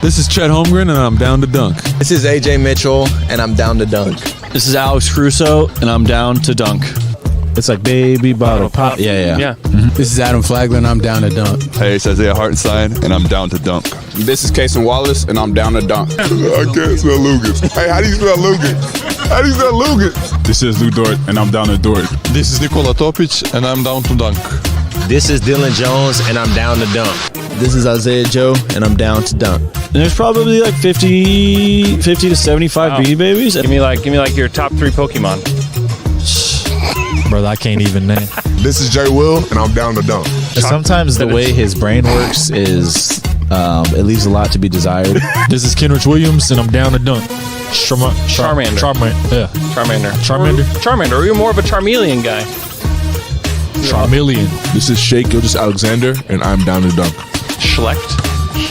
This is Chet Holmgren, and I'm down to dunk. This is AJ Mitchell, and I'm down to dunk. This is Alex Crusoe, and I'm down to dunk. It's like baby bottle pop. Yeah. Mm-hmm. This is Adam Flagler, and I'm down to dunk. Hey, it's Isaiah Hartenstein, and I'm down to dunk. This is Cason Wallace, and I'm down to dunk. I can't spell Lucas. Hey, how do you spell Lucas? How do you spell Lucas? This is Lou Dort, and I'm down to Dort. This is Nikola Topic, and I'm down to dunk. This is Dylan Jones, and I'm down to dunk. This is Isaiah Joe, and I'm down to dunk. And there's probably like 50 to 75 Beanie Babies. Give me like your top 3 Pokemon. Brother, I can't even name. This is Jay Will, and I'm down to dunk. Sometimes the way his brain works is it leaves a lot to be desired. This is Kenrich Williams, and I'm down to dunk. Charmander. Charmander. Or you're more of a Charmeleon guy. Charmeleon. This is Shea Gilgeous-Alexander, and I'm down to dunk. Schlecht.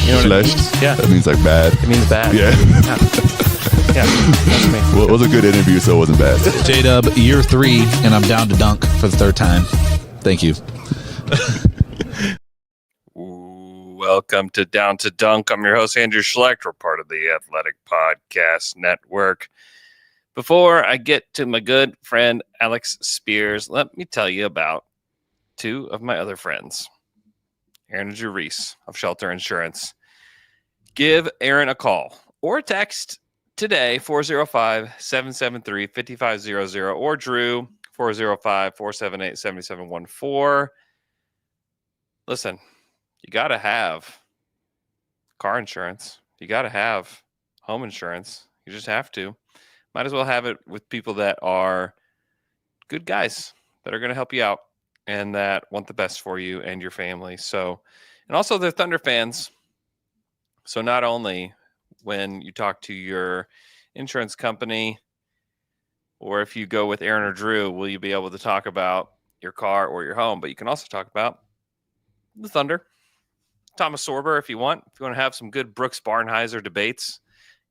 You know what it means? Yeah. That means like bad. It means bad. Yeah. Yeah, that's me. Well, it was a good interview, so it wasn't bad. JDub, year 3, and I'm down to dunk for the 3rd time. Thank you. Welcome to Down to Dunk. I'm your host, Andrew Schlecht. We're part of the Athletic Podcast Network. Before I get to my good friend, Alex Speers, let me tell you about 2 of my other friends. Aaron and Drew Reese of Shelter Insurance. Give Aaron a call or a text today, 405-773-5500, or Drew, 405-478-7714. Listen, you got to have car insurance. You got to have home insurance. You just have to. Might as well have it with people that are good guys that are going to help you out and that want the best for you and your family. So, and also they're Thunder fans. So not only when you talk to your insurance company or if you go with Aaron or Drew, will you be able to talk about your car or your home, but you can also talk about the Thunder. Thomas Sorber, if you want to have some good Brooks Barnheiser debates,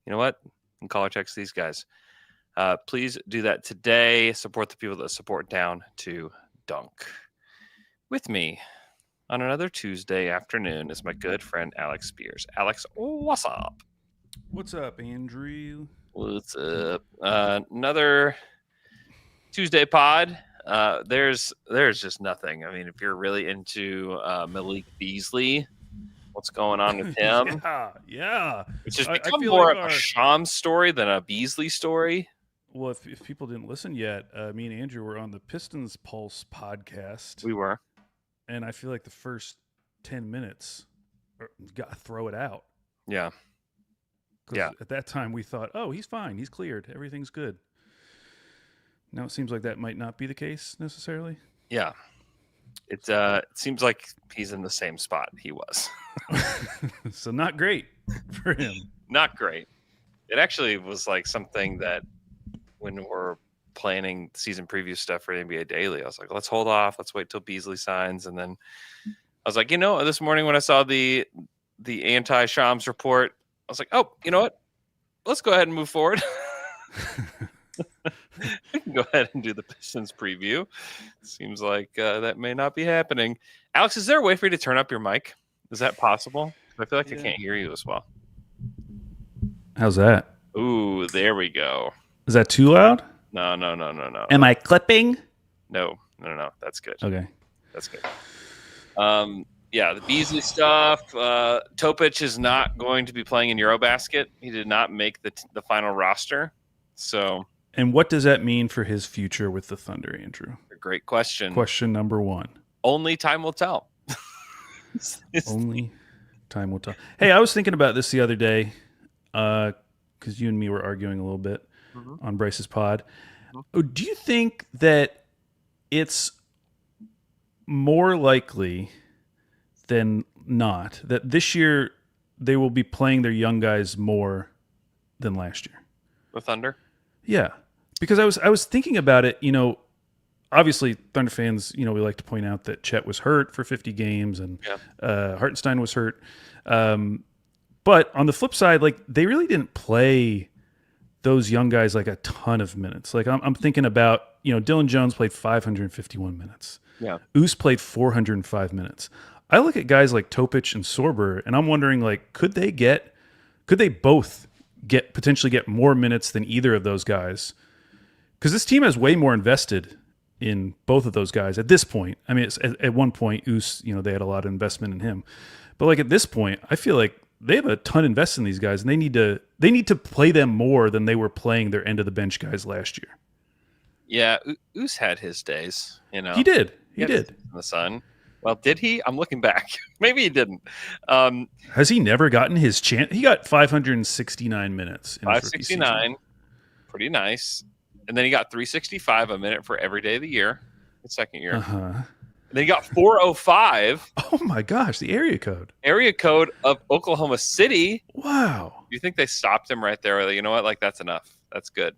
you know what? You can call or text these guys. Please do that today. Support the people that support Down to Dunk. With me on another Tuesday afternoon is my good friend Alex Speers. Alex, what's up? What's up, Andrew? What's up? Another Tuesday pod. There's just nothing. I mean, if you're really into Malik Beasley, what's going on with him? Yeah. It's just become more of a Shams story than a Beasley story. Well, if people didn't listen yet, me and Andrew were on the Pistons Pulse podcast. We were. And I feel like the first 10 minutes, got to throw it out. Yeah. Yeah. At that time, we thought, oh, he's fine. He's cleared. Everything's good. Now it seems like that might not be the case necessarily. Yeah. It seems like he's in the same spot he was. So not great for him. Not great. It actually was like something that when we're planning season preview stuff for NBA Daily, I was like, let's hold off. Let's wait till Beasley signs. And then I was like, this morning when I saw the anti-Shams report, I was like, oh, you know what? Let's go ahead and move forward. We can go ahead and do the Pistons preview. Seems like that may not be happening. Alex, is there a way for you to turn up your mic? Is that possible? I feel like I can't hear you as well. How's that? Ooh, there we go. Is that too loud? No. Am I clipping? No. That's good. Okay. That's good. Yeah, the Beasley stuff. Topic is not going to be playing in Eurobasket. He did not make the final roster. So. And what does that mean for his future with the Thunder, Andrew? A great question. Question number 1. Only time will tell. Only time will tell. Hey, I was thinking about this the other day because you and me were arguing a little bit on Bryce's pod. Do you think that it's more likely than not that this year they will be playing their young guys more than last year? The Thunder? Yeah, because I was thinking about it. Obviously Thunder fans, we like to point out that Chet was hurt for 50 games and Hartenstein was hurt. But on the flip side, like they really didn't play those young guys like a ton of minutes. Like I'm thinking about, Dylan Jones played 551 minutes. Yeah. Oos played 405 minutes. I look at guys like Topic and Sorber, and I'm wondering, like, could they get Could they both potentially get more minutes than either of those guys? Because this team has way more invested in both of those guys at this point. I mean, at one point, Oos, they had a lot of investment in him, but like at this point, I feel like they have a ton invested in these guys, and they need to play them more than they were playing their end of the bench guys last year. Yeah, Oos had his days. He did. He did. In the sun. Well, did he? I'm looking back. Maybe he didn't. Has he never gotten his chance? He got 569 minutes. In 569, pretty nice. And then he got 365 a minute for every day of the year, his second year. Uh-huh. And then he got 405. Oh my gosh, the area code. Area code of Oklahoma City. Wow. Do you think they stopped him right there? Like, you know what? Like, that's enough. That's good.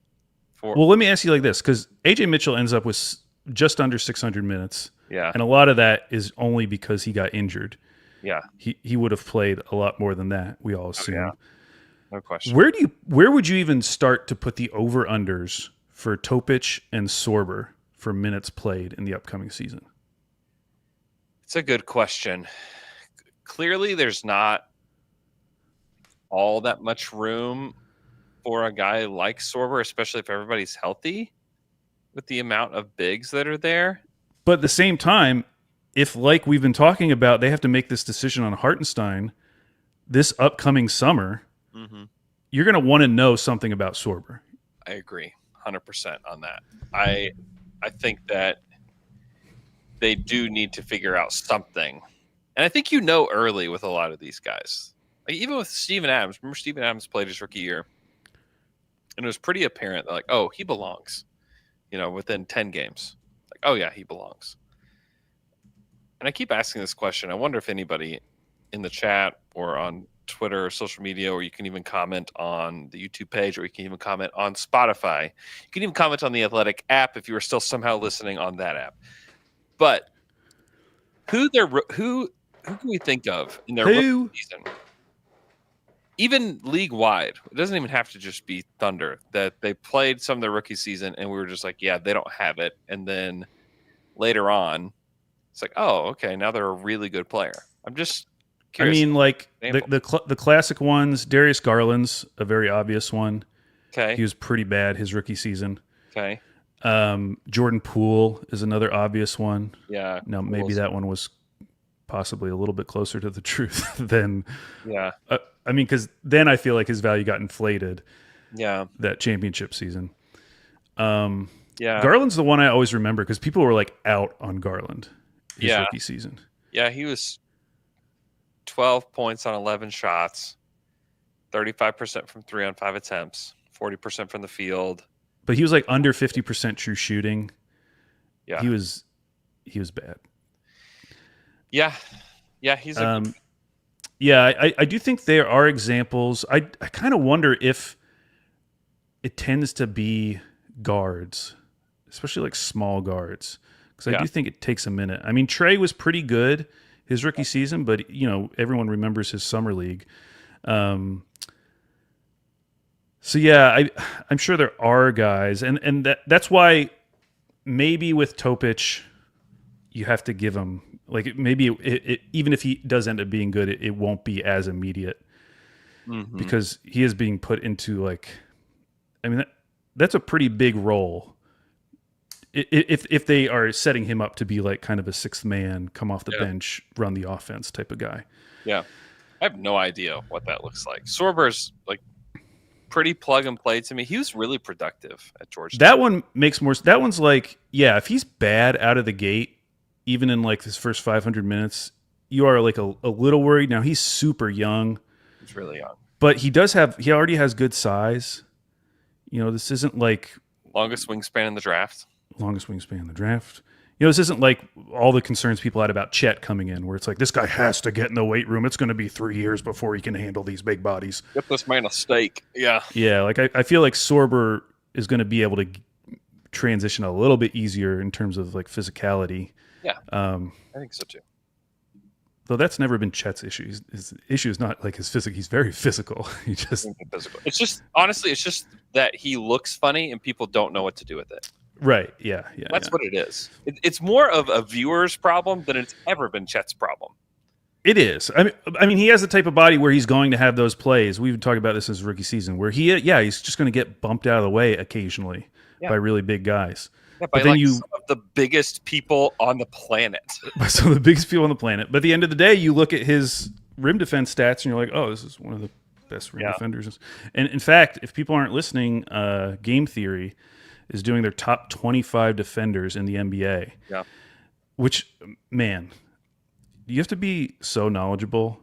Well, let me ask you like this, because AJ Mitchell ends up with just under 600 minutes. Yeah. And a lot of that is only because he got injured. Yeah. He would have played a lot more than that, we all assume. Oh, yeah. No question. Where would you even start to put the over-unders for Topic and Sorber for minutes played in the upcoming season? It's a good question. Clearly, there's not all that much room for a guy like Sorber, especially if everybody's healthy with the amount of bigs that are there. But at the same time, if, like we've been talking about, they have to make this decision on Hartenstein this upcoming summer, you're going to want to know something about Sorber. I agree 100% on that. I think that they do need to figure out something. And I think early with a lot of these guys. Like even with Steven Adams. Remember Steven Adams played his rookie year? And it was pretty apparent that, like, oh, he belongs, within 10 games. Like, oh, yeah, he belongs. And I keep asking this question. I wonder if anybody in the chat or on Twitter or social media, or you can even comment on the YouTube page, or you can even comment on Spotify. You can even comment on the Athletic app if you are still somehow listening on that app. But who can we think of in their rookie season? Even league wide, it doesn't even have to just be Thunder, that they played some of their rookie season and we were just like, yeah, they don't have it. And then later on, it's like, oh, okay, now they're a really good player. I'm just curious. I mean, like the classic ones, Darius Garland's a very obvious one. Okay. He was pretty bad his rookie season. Okay. Jordan Poole is another obvious one. Yeah. Now, maybe that one was possibly a little bit closer to the truth than. Yeah. I mean, because then I feel like his value got inflated. Yeah. That championship season. Yeah. Garland's the one I always remember because people were like out on Garland his rookie season. Yeah, he was 12 points on 11 shots, 35% from 3 on 5 attempts, 40% from the field. But he was like under 50% true shooting. Yeah. He was bad. Yeah. Yeah, he's I do think there are examples. I kind of wonder if it tends to be guards, especially like small guards, because I do think it takes a minute. I mean, Trey was pretty good his rookie season, but everyone remembers his summer league. So yeah, I'm sure there are guys, and that's why maybe with Topic, you have to give him. Like maybe even if he does end up being good, it won't be as immediate because he is being put into like, I mean, that's a pretty big role. If they are setting him up to be like kind of a sixth man, come off the bench, run the offense type of guy. Yeah, I have no idea what that looks like. Sorber's like pretty plug and play to me. He was really productive at Georgia. That one makes more. That one's like, yeah, if he's bad out of the gate, even in like his first 500 minutes, you are like a little worried. Now he's super young. He's really young. But he already has good size. This isn't like longest wingspan in the draft. This isn't like all the concerns people had about Chet coming in, where it's like, this guy has to get in the weight room. It's going to be 3 years before he can handle these big bodies. Get this man a steak. Yeah. Yeah. Like I feel like Sorber is going to be able to transition a little bit easier in terms of like physicality. Yeah, I think so too. Though that's never been Chet's issue. His issue is not like his physical. He's very physical. Physical. It's just honestly, it's just that he looks funny and people don't know what to do with it. Right. Yeah. That's what it is. It's more of a viewer's problem than it's ever been Chet's problem. It is. I mean, he has the type of body where he's going to have those plays. We've talked about this as rookie season, where he's just going to get bumped out of the way occasionally by really big guys. Yeah, but then some of the biggest people on the planet. By some of the biggest people on the planet. But at the end of the day, you look at his rim defense stats, and you're like, oh, this is one of the best rim defenders. And in fact, if people aren't listening, Game Theory is doing their top 25 defenders in the NBA. Yeah. Which, man, you have to be so knowledgeable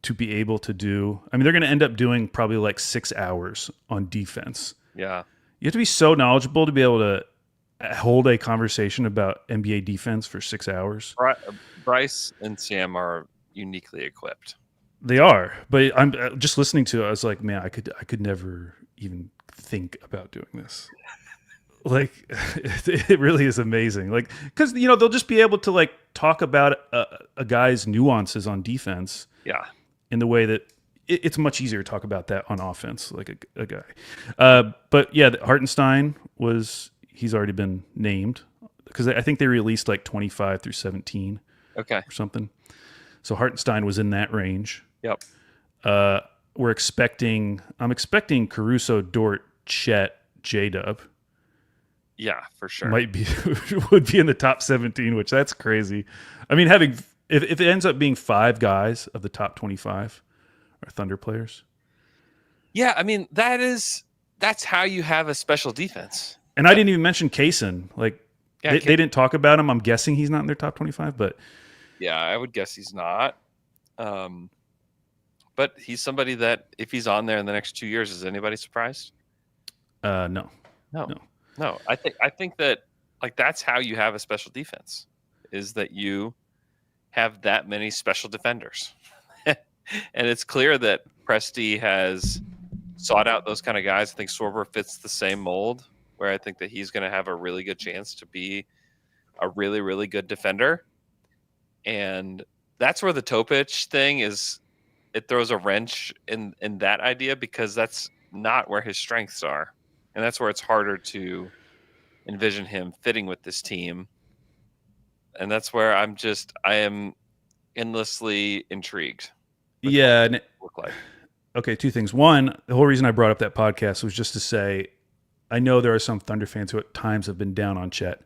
to be able to do. I mean, they're going to end up doing probably like 6 hours on defense. Yeah. You have to be so knowledgeable to be able to hold a conversation about NBA defense for 6 hours. Bryce and Sam are uniquely equipped. They are, but I'm just listening to it. I was like, man, I could never even think about doing this. Like, it really is amazing. Like, because they'll just be able to like talk about a guy's nuances on defense. Yeah. In the way that it's much easier to talk about that on offense, like a guy. But yeah, Hartenstein he's already been named because I think they released like 25 through 17. Okay. Or something. So Hartenstein was in that range. Yep. I'm expecting Caruso, Dort, Chet, JDub. Yeah, for sure. Would be in the top 17, which that's crazy. I mean, if it ends up being 5 guys of the top 25 are Thunder players. Yeah, I mean, that's how you have a special defense. And I didn't even mention Kaysen. Like, Yeah, they didn't talk about him. I'm guessing he's not in their top 25, but yeah, I would guess he's not. But he's somebody that if he's on there in the next 2 years, is anybody surprised? No. I think that like that's how you have a special defense, is that you have that many special defenders. And it's clear that Presti has sought out those kind of guys. I think Sorber fits the same mold, where I think that he's going to have a really good chance to be a really, really good defender. And that's where the Topic thing is. It throws a wrench in that idea, because that's not where his strengths are. And that's where it's harder to envision him fitting with this team. And that's where I am endlessly intrigued. Yeah. Look like. Okay, 2 things. One, the whole reason I brought up that podcast was just to say, I know there are some Thunder fans who at times have been down on Chet.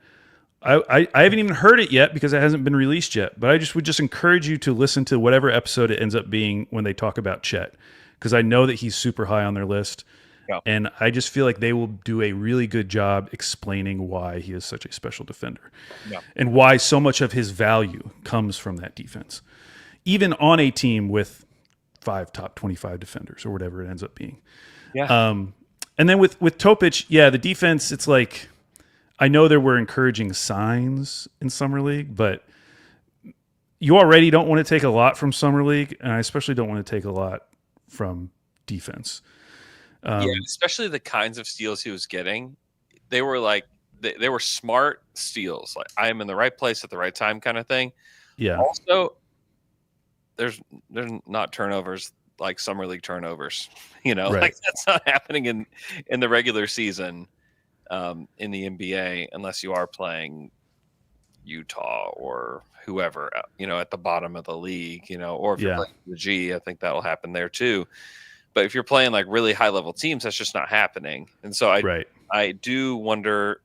I haven't even heard it yet because it hasn't been released yet, but I would just encourage you to listen to whatever episode it ends up being when they talk about Chet, because I know that he's super high on their list. Yeah. And I just feel like they will do a really good job explaining why he is such a special defender. Yeah. And why so much of his value comes from that defense. Even on a team with 5 top 25 defenders or whatever it ends up being. Yeah. And then with Topic, yeah, the defense, it's like, I know there were encouraging signs in Summer League, but you already don't want to take a lot from Summer League, and I especially don't want to take a lot from defense. Yeah, especially the kinds of steals he was getting. They were like, they were smart steals. Like, I am in the right place at the right time kind of thing. Yeah. Also, there's not turnovers like Summer League turnovers. Right. Like that's not happening in the regular season in the NBA unless you are playing Utah or whoever, at the bottom of the league, or if you're playing the G, I think that'll happen there too. But if you're playing like really high level teams, that's just not happening. And so I do wonder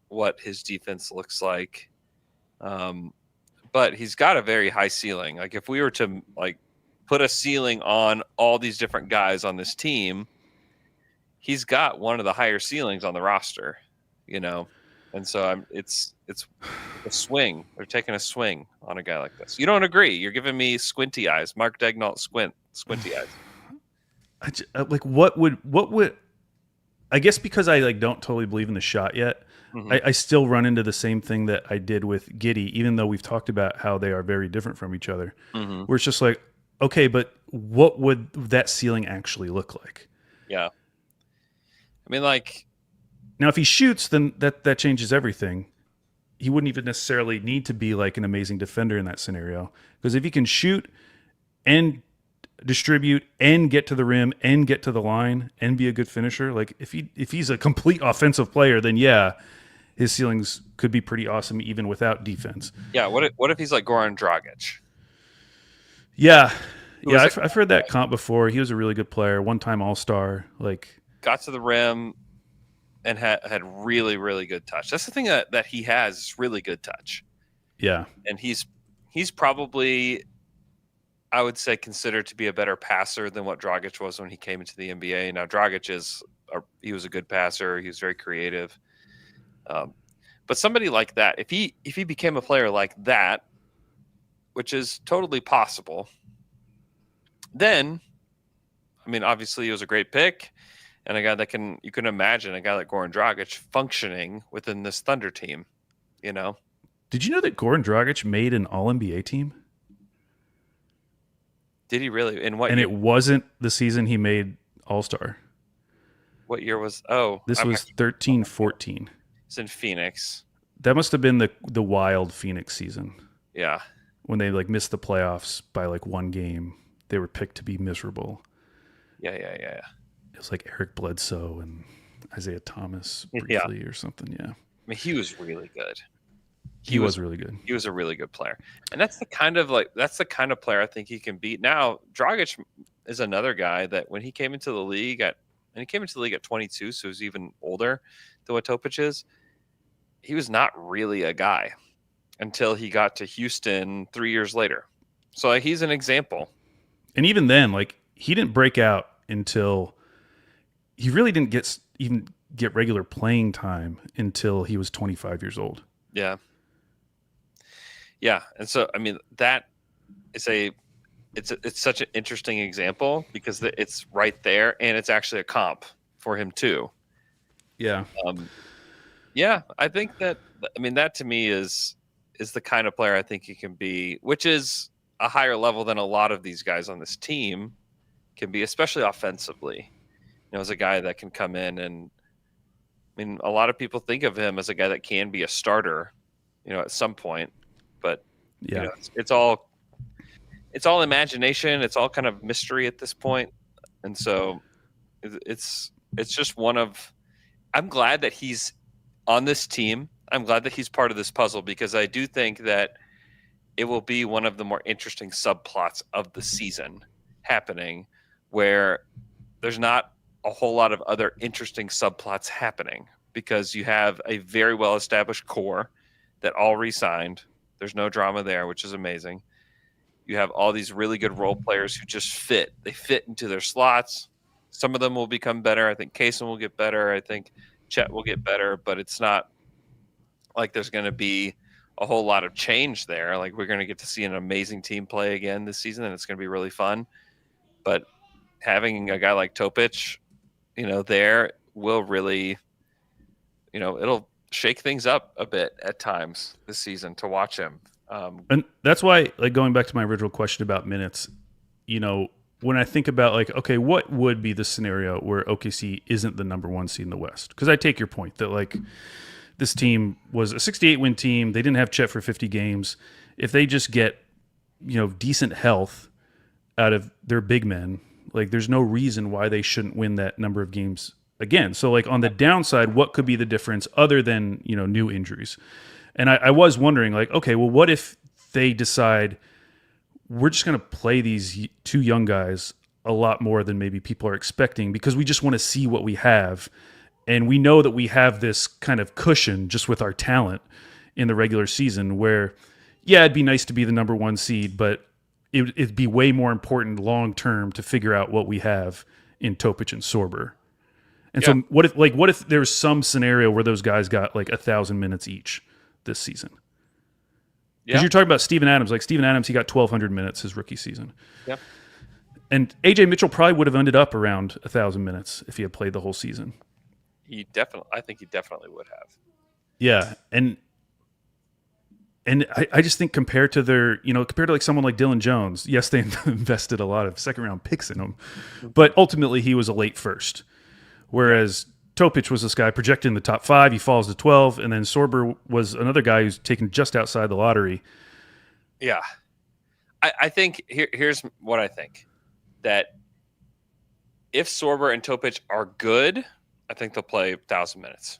what his defense looks like. But he's got a very high ceiling. Like if we were to like put a ceiling on all these different guys on this team, he's got one of the higher ceilings on the roster, And so it's a swing. They're taking a swing on a guy like this. You don't agree? You're giving me squinty eyes. Mark Daignault squinty eyes. What would I guess because I don't totally believe in the shot yet. Mm-hmm. I still run into the same thing that I did with Giddey, even though we've talked about how they are very different from each other. Mm-hmm. Where it's just like, okay, but what would that ceiling actually look like? Yeah. I mean, like, now if he shoots, then that changes everything. He wouldn't even necessarily need to be like an amazing defender in that scenario, because if he can shoot and distribute and get to the rim and get to the line and be a good finisher, like if he's a complete offensive player, then yeah, his ceilings could be pretty awesome even without defense. Yeah. What if he's like Goran Dragic? Yeah. Who Yeah, was I've heard that comp before. He was a really good player, one-time All-Star. Like, got to the rim and had really, really good touch. That's the thing that he has is really good touch. yeah, And he's probably, I would say, considered to be a better passer than what Dragic was when he came into the NBA. Now Dragic he was a good passer. He was very creative. But somebody like that, if he became a player like that, which is totally possible, then, I mean, obviously he was a great pick and a guy that you can imagine a guy like Goran Dragic functioning within this Thunder team, you know? did you know that Goran Dragic made an All-NBA team? Did he really? In what And year? it wasn't the season he made All-Star. What year was? This was 13-14. It's in Phoenix. That must have been the wild Phoenix season Yeah. when they like missed the playoffs by like one game. They were picked to be miserable. Yeah. It was like Eric Bledsoe and Isaiah Thomas Yeah. briefly or something. Yeah. I mean, he was really good. He was really good. He was a really good player. And that's the kind of player I think he can beat. Now, Dragic is another guy that when he came into the league at 22, so he's even older than what Topic is. He was not really a guy until he got to Houston 3 years later. So like, he's an example. And even then, like he didn't break out until he really didn't get regular playing time until he was 25 years old. Yeah. Yeah. And so, I mean, that is it's such an interesting example because it's right there and it's actually a comp for him too. Yeah. Yeah, I think that to me is the kind of player I think he can be, which is a higher level than a lot of these guys on this team can be, especially offensively. You know, as a guy that can come in and, I mean, a lot of people think of him as a guy that can be a starter, you know, at some point, but Yeah. you know, it's all imagination. It's all kind of mystery at this point. And so it's just I'm glad that he's on this team. I'm glad that he's part of this puzzle because I do think that it will be one of the more interesting subplots of the season happening where there's not a whole lot of other interesting subplots happening because you have a very well established core that all re-signed. There's no drama there, which is amazing. You have all these really good role players who just fit. They fit into their slots. Some of them will become better. I think Kaysen will get better. I think Chet will get better, but it's not like there's going to be a whole lot of change there. Like we're going to get to see an amazing team play again this season, and it's going to be really fun. But having a guy like Topic, you know, there will really, you know, it'll shake things up a bit at times this season to watch him. And that's why, like, going back to my original question about minutes, you know, when I think about like, okay, what would be the scenario where OKC isn't the number one seed in the West? Because I take your point that like this team was a 68-win team. They didn't have Chet for 50 games. If they just get, you know, decent health out of their big men, like there's no reason why they shouldn't win that number of games again. So like on the downside, what could be the difference other than, you know, new injuries? And I was wondering like, okay, well, what if they decide we're just going to play these two young guys a lot more than maybe people are expecting because we just want to see what we have. And we know that we have this kind of cushion just with our talent in the regular season where, yeah, it'd be nice to be the number one seed, but it'd be way more important long-term to figure out what we have in Topic and Sorber. And so what if there's some scenario where those guys got like 1,000 minutes each this season? Because you're talking about Steven Adams. Like Steven Adams, he got 1,200 minutes his rookie season. Yeah. And AJ Mitchell probably would have ended up around 1,000 minutes if he had played the whole season. I think he definitely would have. Yeah. And I just think compared to like someone like Dylan Jones, yes, they invested a lot of second round picks in him, but ultimately he was a late first. Whereas Topic was this guy projected in the top 5. He falls to 12. And then Sorber was another guy who's taken just outside the lottery. Yeah. I think here's what I think. That if Sorber and Topic are good, I think they'll play 1,000 minutes.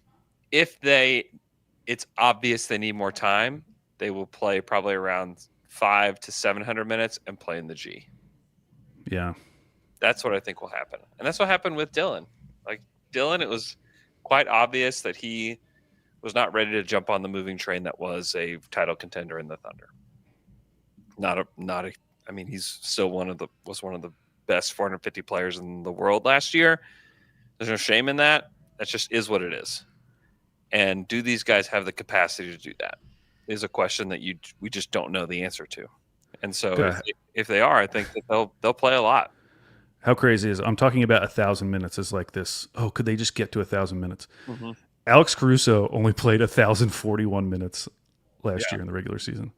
If it's obvious they need more time, they will play probably around 500 to 700 minutes and play in the G. Yeah. That's what I think will happen. And that's what happened with Dylan. Like Dylan, it was quite obvious that he was not ready to jump on the moving train that was a title contender in the Thunder. I mean, he's still one of the best 450 players in the world last year. There's no shame in that. That just is what it is. And do these guys have the capacity to do that? Is a question that we just don't know the answer to. And so if they are, I think that they'll play a lot. How crazy is I'm talking about 1,000 minutes is like this. Oh, could they just get to 1,000 minutes? Mm-hmm. Alex Caruso only played 1,041 minutes last year in the regular season.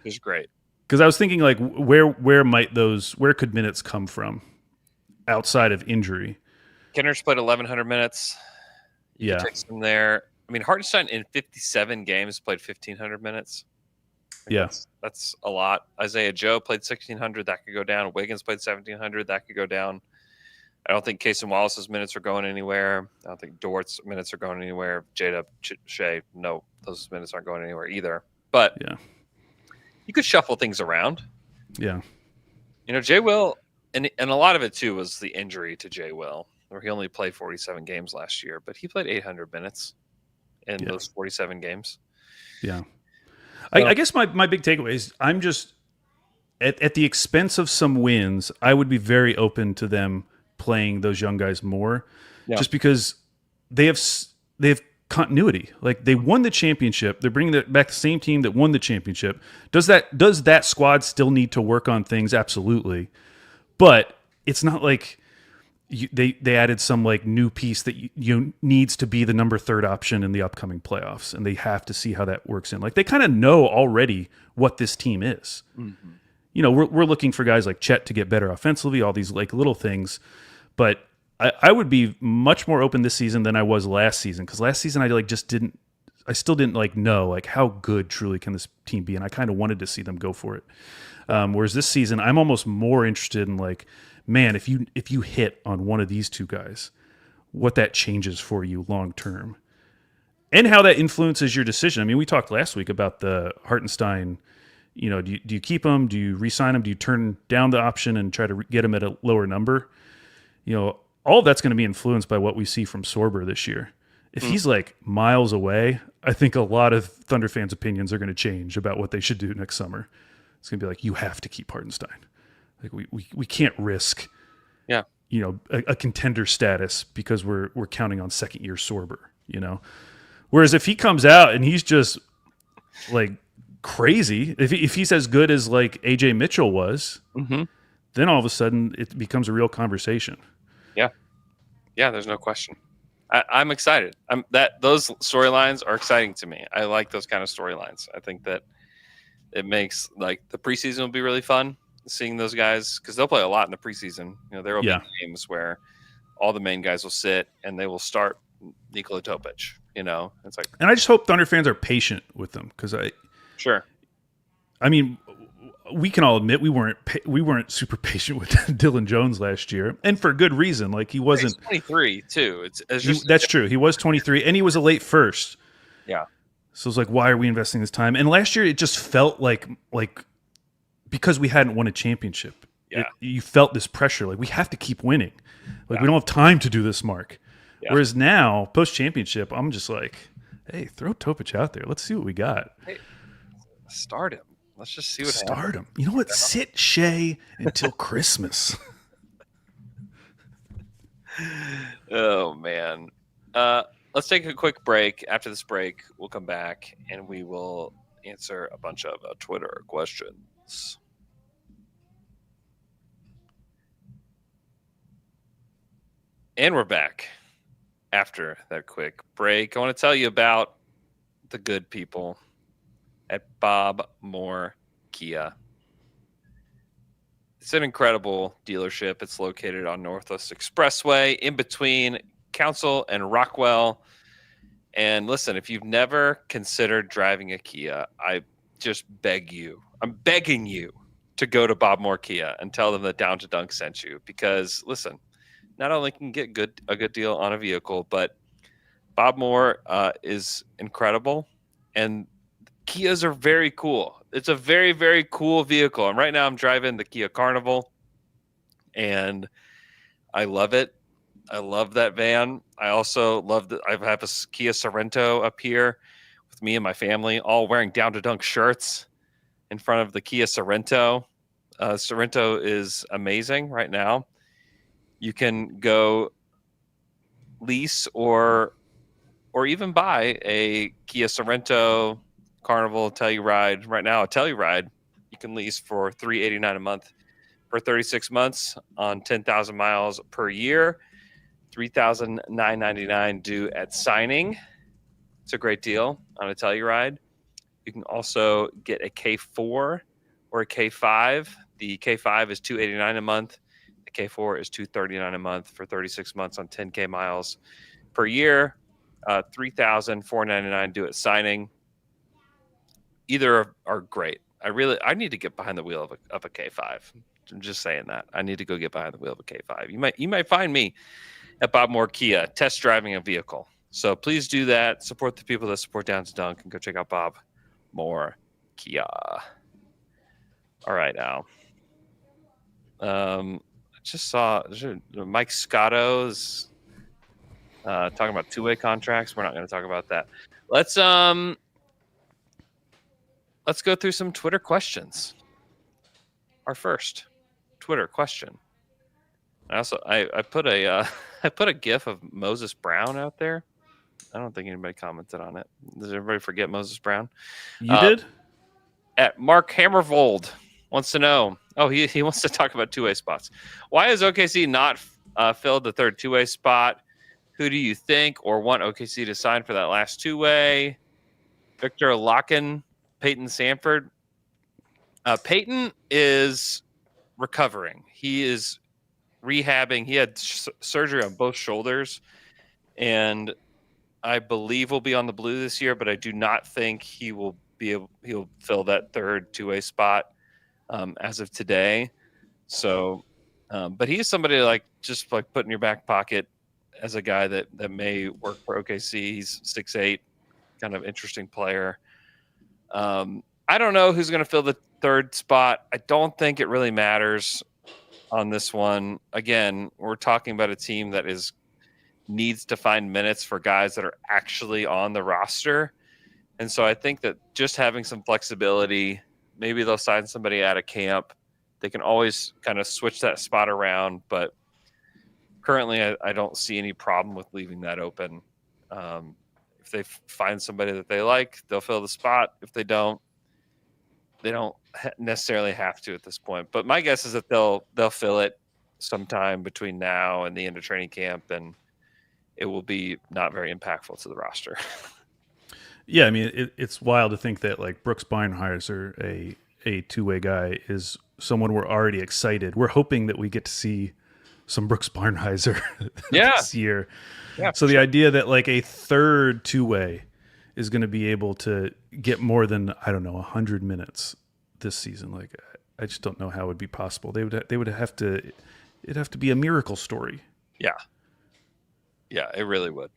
It's great. Because I was thinking, like, where could minutes come from outside of injury? Kenner's played 1,100 minutes. You can take some there. I mean, Hartenstein in 57 games played 1,500 minutes. That's a lot. Isaiah Joe played 1,600. That could go down. Wiggins played 1,700. That could go down. I don't think Casey Wallace's minutes are going anywhere. I don't think Dort's minutes are going anywhere. JDub, Shai, no, those minutes aren't going anywhere either. But you could shuffle things around. Yeah. You know, Jay Will, and a lot of it too was the injury to Jay Will, where he only played 47 games last year, but he played 800 minutes in those 47 games. Yeah. I guess my big takeaway is I'm just at the expense of some wins, I would be very open to them playing those young guys more, just because they have continuity. Like they won the championship, they're bringing back the same team that won the championship. Does that squad still need to work on things? Absolutely, but it's not like they added some like new piece that you needs to be the number 3 option in the upcoming playoffs, and they have to see how that works in. Like they kind of know already what this team is. Mm-hmm. You know, we're looking for guys like Chet to get better offensively, all these like little things, but I would be much more open this season than I was last season, because last season I still didn't like know like how good truly can this team be, and I kind of wanted to see them go for it. Whereas this season, I'm almost more interested in like, man, if you hit on one of these two guys, what that changes for you long term, and how that influences your decision. I mean, we talked last week about the Hartenstein. You know, do you keep him? Do you re-sign him? Do you turn down the option and try to get him at a lower number? You know, all of that's going to be influenced by what we see from Sorber this year. If he's like miles away, I think a lot of Thunder fans' opinions are going to change about what they should do next summer. It's going to be like, you have to keep Hartenstein. Like we can't risk, you know, a contender status because we're counting on second year Sorber. You know, whereas if he comes out and he's just like crazy, if he's as good as like AJ Mitchell was, then all of a sudden it becomes a real conversation. Yeah, there's no question. I'm excited. Those storylines are exciting to me. I like those kind of storylines. I think that it makes like the preseason will be really fun seeing those guys, because they'll play a lot in the preseason. You know, there will be games where all the main guys will sit and they will start Nikola Topic. You know, it's like, and I just hope Thunder fans are patient with them, because I mean, we can all admit we weren't super patient with Dylan Jones last year, and for good reason. Like he wasn't 23 too. It's just that's true. He was 23, and he was a late first. Yeah. So it's like, why are we investing this time? And last year, it just felt like because we hadn't won a championship, you felt this pressure. Like we have to keep winning. Like we don't have time to do this, Mark. Yeah. Whereas now, post championship, I'm just like, hey, throw Topic out there. Let's see what we got. Hey, start him. Let's just see what Start happens. him. You know what? Sit Shai until Christmas. Oh, man. Let's take a quick break. After this break, we'll come back and we will answer a bunch of Twitter questions. And we're back after that quick break. I want to tell you about the good people at Bob Moore Kia. It's an incredible dealership. It's located on Northwest Expressway in between Council and Rockwell. And listen, if you've never considered driving a Kia, I just I'm begging you to go to Bob Moore Kia and tell them that Down to Dunk sent you. Because listen, not only can you get a good deal on a vehicle, but Bob Moore is incredible, and Kias are very cool. it's a very, very cool vehicle. And right now I'm driving the Kia Carnival, and I love it. I love that van. I also love that I have a Kia Sorento up here with me and my family, all wearing Down to Dunk shirts in front of the Kia Sorento. Sorento is amazing right now. You can go lease or even buy a Kia Sorento Carnival Telluride. Right now, a Telluride you can lease for $389 a month for 36 months on 10,000 miles per year. $3,999 due at signing. It's a great deal on a Telluride. You can also get a K4 or a K5. The K5 is $289 a month. The K4 is $239 a month for 36 months on 10K miles per year. $3,499 due at signing. Either are great. I need to get behind the wheel of a K5. I'm just saying that. I need to go get behind the wheel of a K5. You might find me at Bob Moore Kia test driving a vehicle. So please do that. Support the people that support Down to Dunk, and go check out Bob Moore Kia. All right, Al. I just saw Mike Scotto's talking about two-way contracts. We're not going to talk about that. Let's go through some Twitter questions. Our first Twitter question. I put a I put a GIF of Moses Brown out there. I don't think anybody commented on it. Does everybody forget Moses Brown? You did? At Mark Hammervold wants to know. Oh, he wants to talk about two-way spots. Why has OKC not filled the third two-way spot? Who do you think or want OKC to sign for that last two-way? Victor Locken, Peyton Sanford. Peyton is recovering. He is rehabbing. He had surgery on both shoulders, and I believe will be on the blue this year, but I do not think he'll fill that third two-way spot as of today. So, but he's somebody just put in your back pocket as a guy that may work for OKC. He's 6'8", kind of interesting player. I don't know who's going to fill the third spot. I don't think it really matters on this one. Again, we're talking about a team that needs to find minutes for guys that are actually on the roster. And so I think that just having some flexibility, maybe they'll sign somebody out of camp. They can always kind of switch that spot around, but currently I don't see any problem with leaving that open. If they find somebody that they like, they'll fill the spot. If they don't necessarily have to at this point. But my guess is that they'll fill it sometime between now and the end of training camp, and it will be not very impactful to the roster. Yeah, I mean, it's wild to think that Brooks Barnheiser, a two-way guy, is someone we're already excited. We're hoping that we get to see some Brooks Barnheiser this year. Yeah, so the idea that a third two-way is going to be able to get more than 100 minutes this season, I just don't know how it would be possible. It'd have to be a miracle story. Yeah, it really would.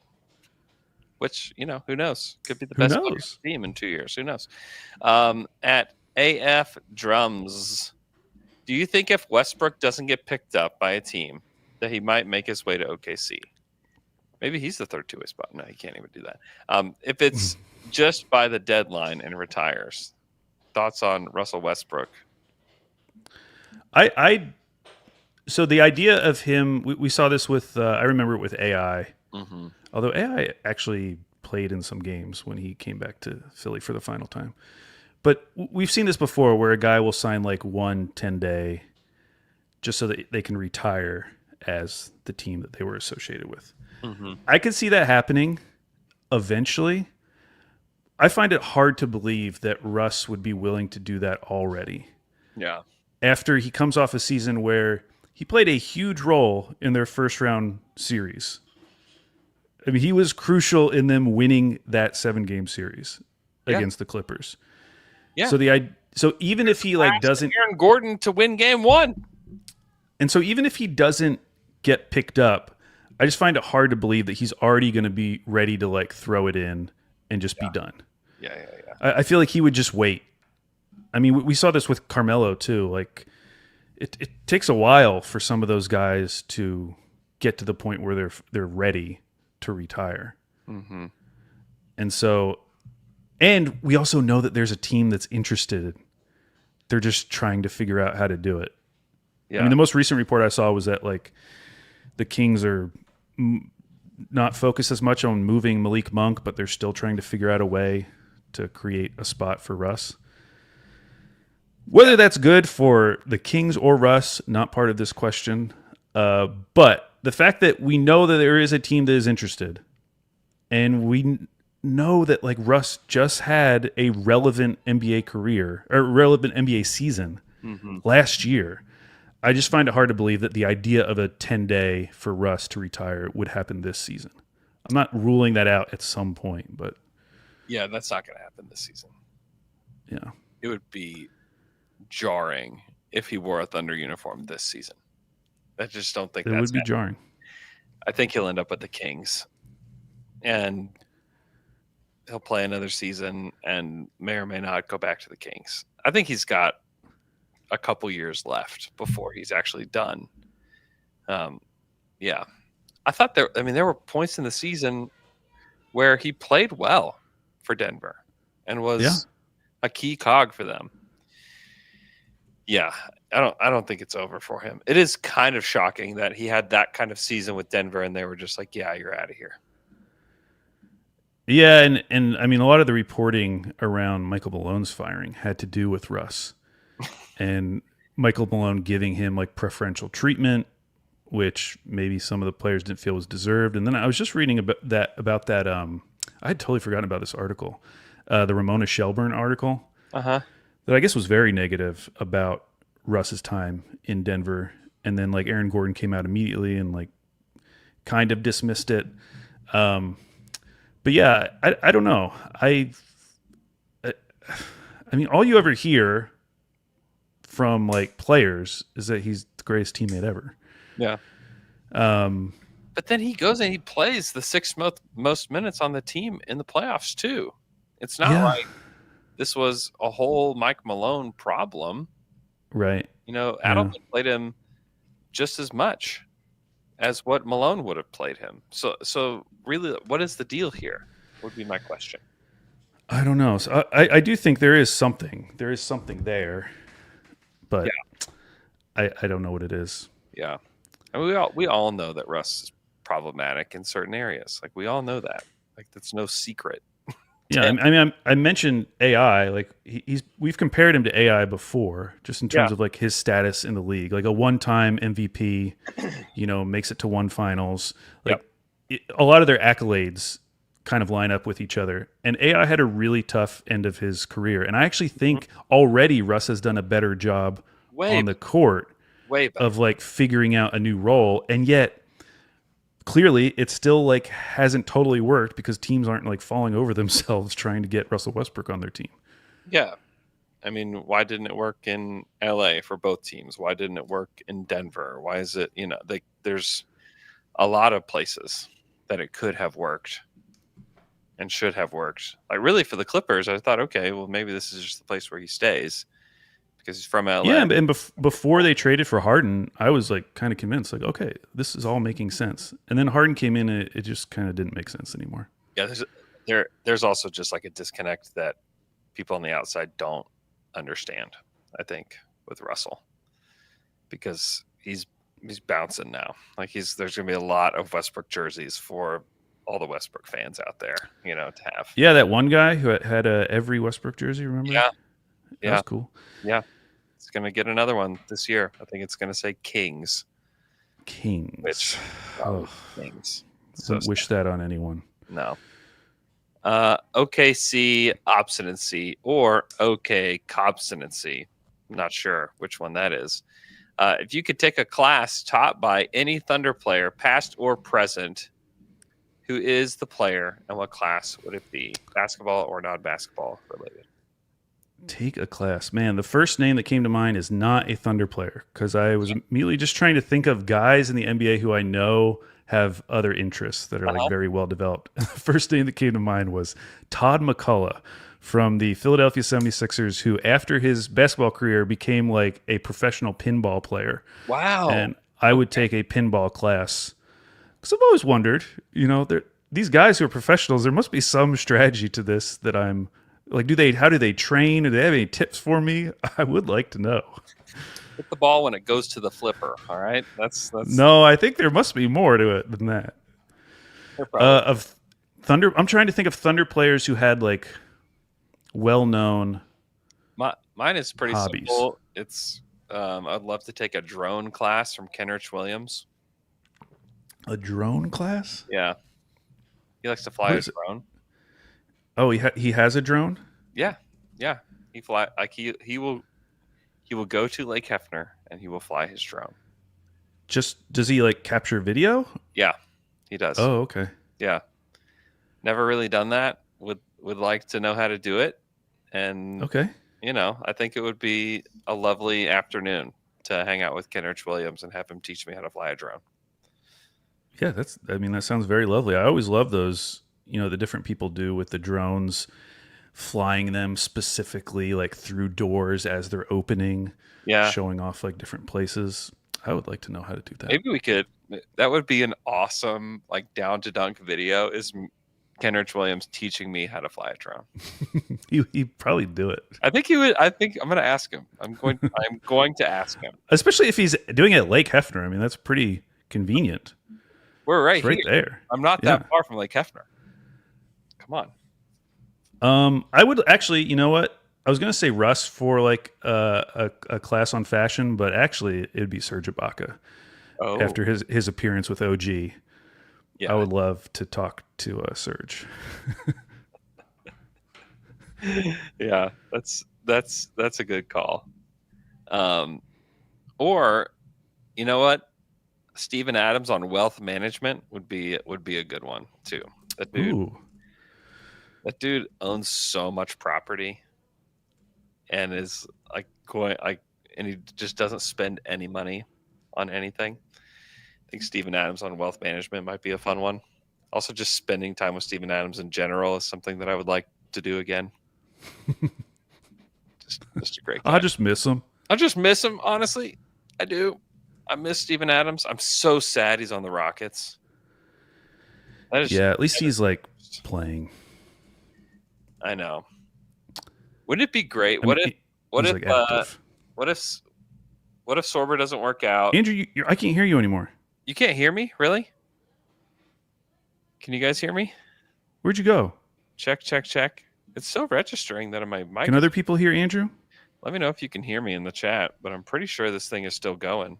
Which, who knows? Could be the best team in 2 years. Who knows? At AF Drums, do you think if Westbrook doesn't get picked up by a team that he might make his way to OKC? Maybe he's the third two-way spot. No, he can't even do that. If it's just by the deadline and retires, thoughts on Russell Westbrook? So the idea of him, we saw this with, I remember it with AI. Mm-hmm. Although AI actually played in some games when he came back to Philly for the final time. But we've seen this before where a guy will sign 1 10-day just so that they can retire as the team that they were associated with. Mm-hmm. I could see that happening eventually. I find it hard to believe that Russ would be willing to do that already. Yeah. After he comes off a season where he played a huge role in their first round series. I mean, he was crucial in them winning that 7-game series against the Clippers. Yeah. So even if he doesn't Aaron Gordon to win game 1. And so even if he doesn't get picked up, I just find it hard to believe that he's already going to be ready to throw it in and just be done. Yeah. I feel like he would just wait. I mean, we saw this with Carmelo too. Like, it takes a while for some of those guys to get to the point where they're ready to retire. Mm-hmm. And so, and we also know that there's a team that's interested. They're just trying to figure out how to do it. Yeah. I mean, the most recent report I saw was that like the Kings are not focused as much on moving Malik Monk, but they're still trying to figure out a way to create a spot for Russ. Whether that's good for the Kings or Russ, not part of this question. But the fact that we know that there is a team that is interested, and we know that like Russ just had a relevant NBA career or relevant NBA season last year. I just find it hard to believe that the idea of a 10-day for Russ to retire would happen this season. I'm not ruling that out at some point, but Yeah, that's not going to happen this season. yeah, It would be jarring if he wore a Thunder uniform this season. I just don't think it would be jarring. I think he'll end up with the Kings, and he'll play another season and may or may not go back to the Kings. I think he's got a couple years left before he's actually done. Yeah, I thought there were points in the season where he played well for Denver and was a key cog for them. Yeah, I don't think it's over for him. It is kind of shocking that he had that kind of season with Denver and they were just like, yeah, you're out of here. Yeah, and I mean, a lot of the reporting around Michael Malone's firing had to do with Russ and Michael Malone giving him like preferential treatment, which maybe some of the players didn't feel was deserved. And then I was just reading about that. I had totally forgotten about this article, the Ramona Shelburne article, that I guess was very negative about Russ's time in Denver. And then like Aaron Gordon came out immediately and like kind of dismissed it. But yeah, I don't know. I mean, all you ever hear from like players is that he's the greatest teammate ever. Yeah. But then he goes and he plays the sixth most minutes on the team in the playoffs too. It's not like this was a whole Mike Malone problem. Right. You know, Adelman played him just as much as what Malone would have played him. So really, what is the deal here? Would be my question. I don't know. So I do think there is something. There is something there, but I don't know what it is. Yeah, I mean, we all know that Russ is problematic in certain areas. Like we all know that. Like that's no secret. Yeah, I mean, I mentioned AI. Like we've compared him to AI before, just in terms of like his status in the league. Like a one-time MVP, makes it to one finals. Like a lot of their accolades kind of line up with each other. And AI had a really tough end of his career. And I actually think already Russ has done a better job on the court of like figuring out a new role. And yet clearly it still like hasn't totally worked because teams aren't like falling over themselves trying to get Russell Westbrook on their team. Yeah. I mean, why didn't it work in LA for both teams? Why didn't it work in Denver? Why is it, there's a lot of places that it could have worked and should have worked. Like really for the Clippers, I thought, okay, well maybe this is just the place where he stays because he's from LA. Yeah, and before they traded for Harden, I was like kind of convinced, like, okay, this is all making sense. And then Harden came in, and it just kind of didn't make sense anymore. Yeah, there's also just like a disconnect that people on the outside don't understand, I think, with Russell. Because he's bouncing now. Like there's gonna be a lot of Westbrook jerseys for all the Westbrook fans out there, to have. Yeah, that one guy who had every Westbrook jersey, remember? Yeah. That was cool. Yeah. It's going to get another one this year. I think it's going to say Kings. Kings. Which, Kings. Don't wish that on anyone. No. OKC obstinacy or OK cobstinacy. I'm not sure which one that is. If you could take a class taught by any Thunder player, past or present, who is the player and what class would it be? Basketball or non-basketball related? Take a class. Man, the first name that came to mind is not a Thunder player because I was immediately just trying to think of guys in the NBA who I know have other interests that are like very well developed. The first name that came to mind was Todd McCullough from the Philadelphia 76ers, who after his basketball career became like a professional pinball player. Wow. And I would take a pinball class because I've always wondered, these guys who are professionals, there must be some strategy to this that I'm like, how do they train? Do they have any tips for me? I would like to know. Hit the ball when it goes to the flipper. All right. That's No, I think there must be more to it than that. Of Thunder, I'm trying to think of Thunder players who had like well-known mine is pretty hobbies. simple. It's I'd love to take a drone class from Kenrich Williams. A drone class? Yeah, he likes to fly a drone. Oh, he has a drone? Yeah. He fly like he will go to Lake Hefner and he will fly his drone. Does he like capture video? Yeah, he does. Oh, okay. Yeah, never really done that. Would like to know how to do it, and okay. I think it would be a lovely afternoon to hang out with Kenrich Williams and have him teach me how to fly a drone. Yeah, that sounds very lovely. I always love those, the different people do with the drones, flying them specifically like through doors as they're opening, showing off like different places. I would like to know how to do that. Maybe we could. That would be an awesome like down to dunk video. Is Kenrich Williams teaching me how to fly a drone? He'd probably do it. I think he would. I think I'm going to ask him. I'm going to ask him. Especially if he's doing it at Lake Hefner. I mean, that's pretty convenient. We're right there. I'm not that far from Lake Hefner. Come on. I would actually. You know what? I was going to say Russ for like a class on fashion, but actually it would be Serge Ibaka. Oh. After his appearance with OG. Yeah. I would love to talk to Serge. Yeah, that's a good call. Or, you know what? Steven Adams on wealth management would be a good one too. That dude owns so much property, and is and he just doesn't spend any money on anything. I think Steven Adams on wealth management might be a fun one. Also, just spending time with Steven Adams in general is something that I would like to do again. just a great guy. I just miss him. I just miss him, honestly. I do. I miss Steven Adams. I'm so sad he's on the Rockets. At least he's like playing. I know. Wouldn't it be great? What if Sorber doesn't work out? Andrew, I can't hear you anymore. You can't hear me? Really? Can you guys hear me? Where'd you go? Check. It's still registering that my mic. Can other people hear Andrew? Let me know if you can hear me in the chat, but I'm pretty sure this thing is still going.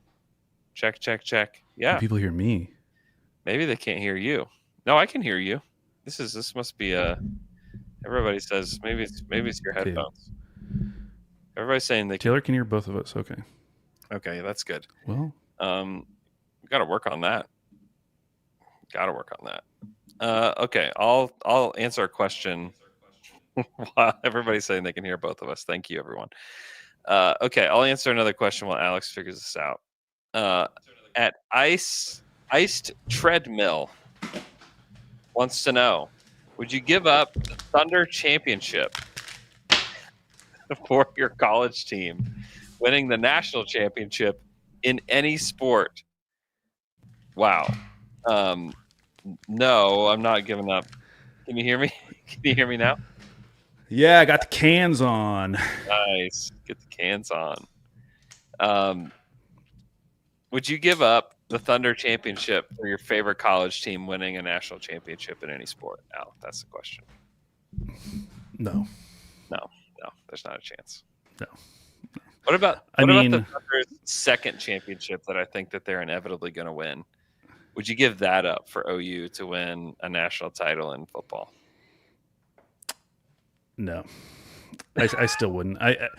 Check. Yeah. Can people hear me? Maybe they can't hear you. No, I can hear you. This must be everybody says maybe it's your headphones. Everybody's saying they Taylor can hear both of us. Okay, that's good. Well, we got to work on that. Okay, I'll answer a question while everybody's saying they can hear both of us. Thank you, everyone. Okay, I'll answer another question while Alex figures this out. At Iced Treadmill wants to know, would you give up the Thunder championship for your college team winning the national championship in any sport? Wow. No, I'm not giving up. Can you hear me? Can you hear me now? Yeah, I got the cans on. Nice. Get the cans on. Would you give up the Thunder championship for your favorite college team winning a national championship in any sport? Al, that's the question. No. There's not a chance. No. What about the Thunder's second championship that I think that they're inevitably going to win? Would you give that up for OU to win a national title in football? No, I still wouldn't. I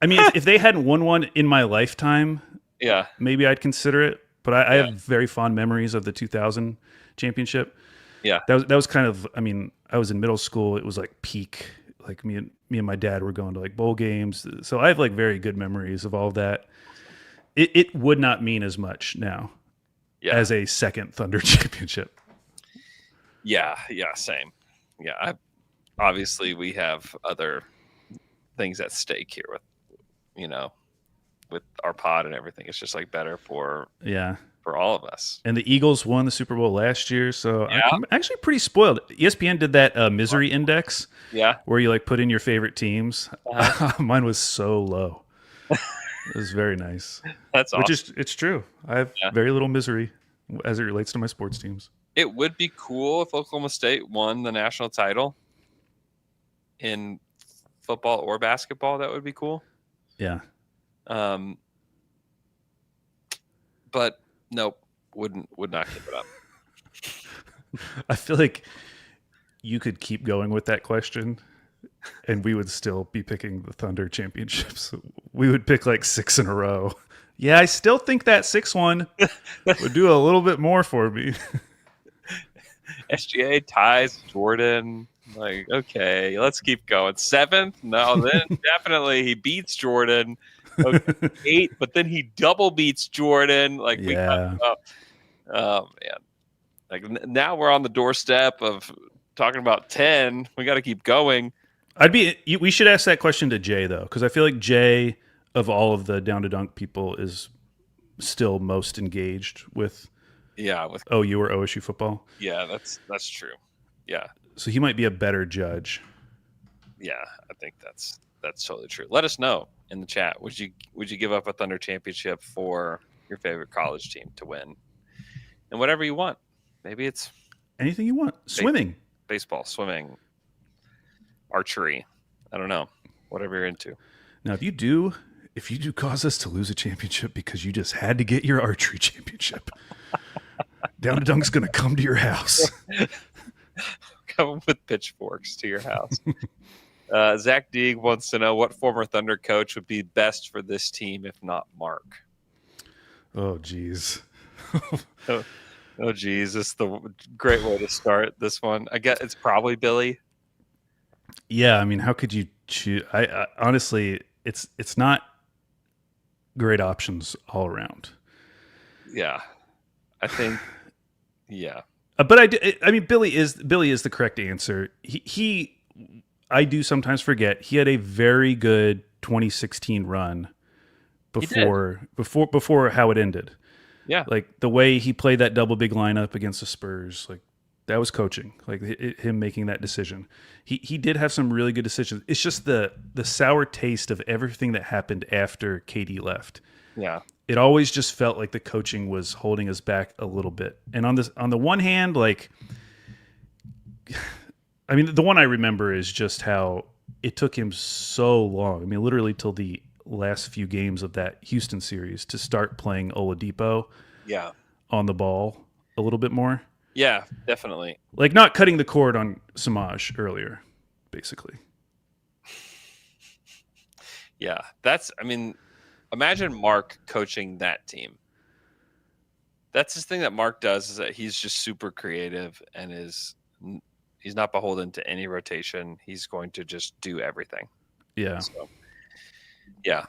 mean, if they hadn't won one in my lifetime, yeah, maybe I'd consider it. But I have very fond memories of the 2000 championship. Yeah, that was kind of. I mean, I was in middle school. It was like peak. Like me and my dad were going to like bowl games, so I have like very good memories of all of that. It would not mean as much now as a second Thunder championship. Yeah, same. Yeah, obviously we have other things at stake here with, with our pod and everything. It's just like better for all of us. And the Eagles won the Super Bowl last year, so Yeah. I'm actually pretty spoiled. ESPN did that misery index, where you like put in your favorite teams. Mine was so low. It was very nice. That's awesome. It's true. I have very little misery as it relates to my sports teams. It would be cool if Oklahoma State won the national title in football or basketball. That would be cool. Yeah. But nope, would not give it up. I feel like you could keep going with that question and we would still be picking the Thunder championships. We would pick like 6 in a row. Yeah, I still think that 6th one would do a little bit more for me. SGA ties Jordan. Like, okay, let's keep going. 7th? No, then definitely he beats Jordan. Okay, 8th, but then he double beats Jordan. Like, we got, oh man. Like now we're on the doorstep of talking about 10. We got to keep going. We should ask that question to Jay though, because I feel like Jay, of all of the Down to Dunk people, is still most engaged with with OU or OSU football. Yeah, that's true. Yeah. So he might be a better judge. Yeah, I think that's totally true. Let us know in the chat. Would you give up a Thunder championship for your favorite college team to win? And whatever you want. Maybe it's anything you want. Swimming, baseball, swimming, archery. I don't know. Whatever you're into. Now, if you do cause us to lose a championship because you just had to get your archery championship, Down to Dunk's going to come to your house. Come with pitchforks to your house. Zach Deeg wants to know what former Thunder coach would be best for this team, if not Mark. Oh, geez. Oh, geez. This is the great way to start this one. I guess it's probably Billy. Yeah, I mean, how could you choose? I honestly, it's not great options all around. Yeah, I think. Yeah, but I mean, Billy is the correct answer. I do sometimes forget he had a very good 2016 run before how it ended. Yeah, like the way he played that double big lineup against the Spurs, like that was coaching. Like him making that decision. He did have some really good decisions. It's just the sour taste of everything that happened after KD left. Yeah. It always just felt like the coaching was holding us back a little bit. And on the one hand, like, I mean, the one I remember is just how it took him so long. I mean, literally till the last few games of that Houston series to start playing Oladipo on the ball a little bit more. Yeah, definitely. Like not cutting the cord on Samaj earlier, basically. Yeah, I mean, imagine Mark coaching that team. That's the thing that Mark does, is that he's just super creative and he's not beholden to any rotation. He's going to just do everything. Yeah. So, yeah.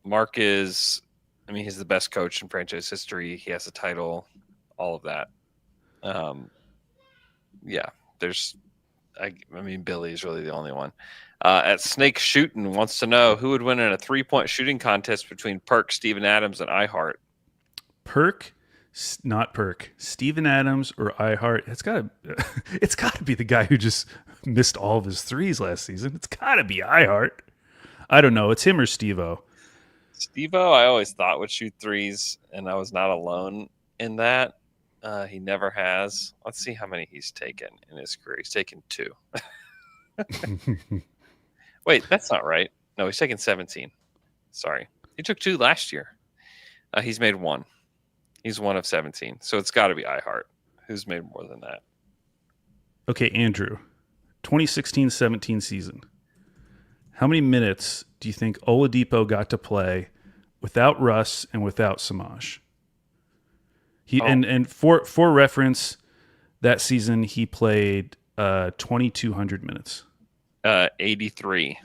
Mark he's the best coach in franchise history. He has a title, all of that. Billy's really the only one. At Snake Shooting wants to know who would win in a 3-point shooting contest between Perk, Steven Adams, and iHeart. Not Perk. Steven Adams or iHeart. It's got to be the guy who just missed all of his threes last season. It's got to be iHeart. I don't know. It's him or Steve-O. Steve-O, I always thought would shoot threes, and I was not alone in that. He never has. Let's see how many he's taken in his career. He's taken 2. Wait, that's not right. No, he's taken 17. Sorry. He took 2 last year. He's made 1. He's 1 of 17. So it's got to be iHeart, who's made more than that. Okay, Andrew. 2016-17 season. How many minutes do you think Oladipo got to play without Russ and without Samaj? And for reference, that season he played 2,200 minutes. 83.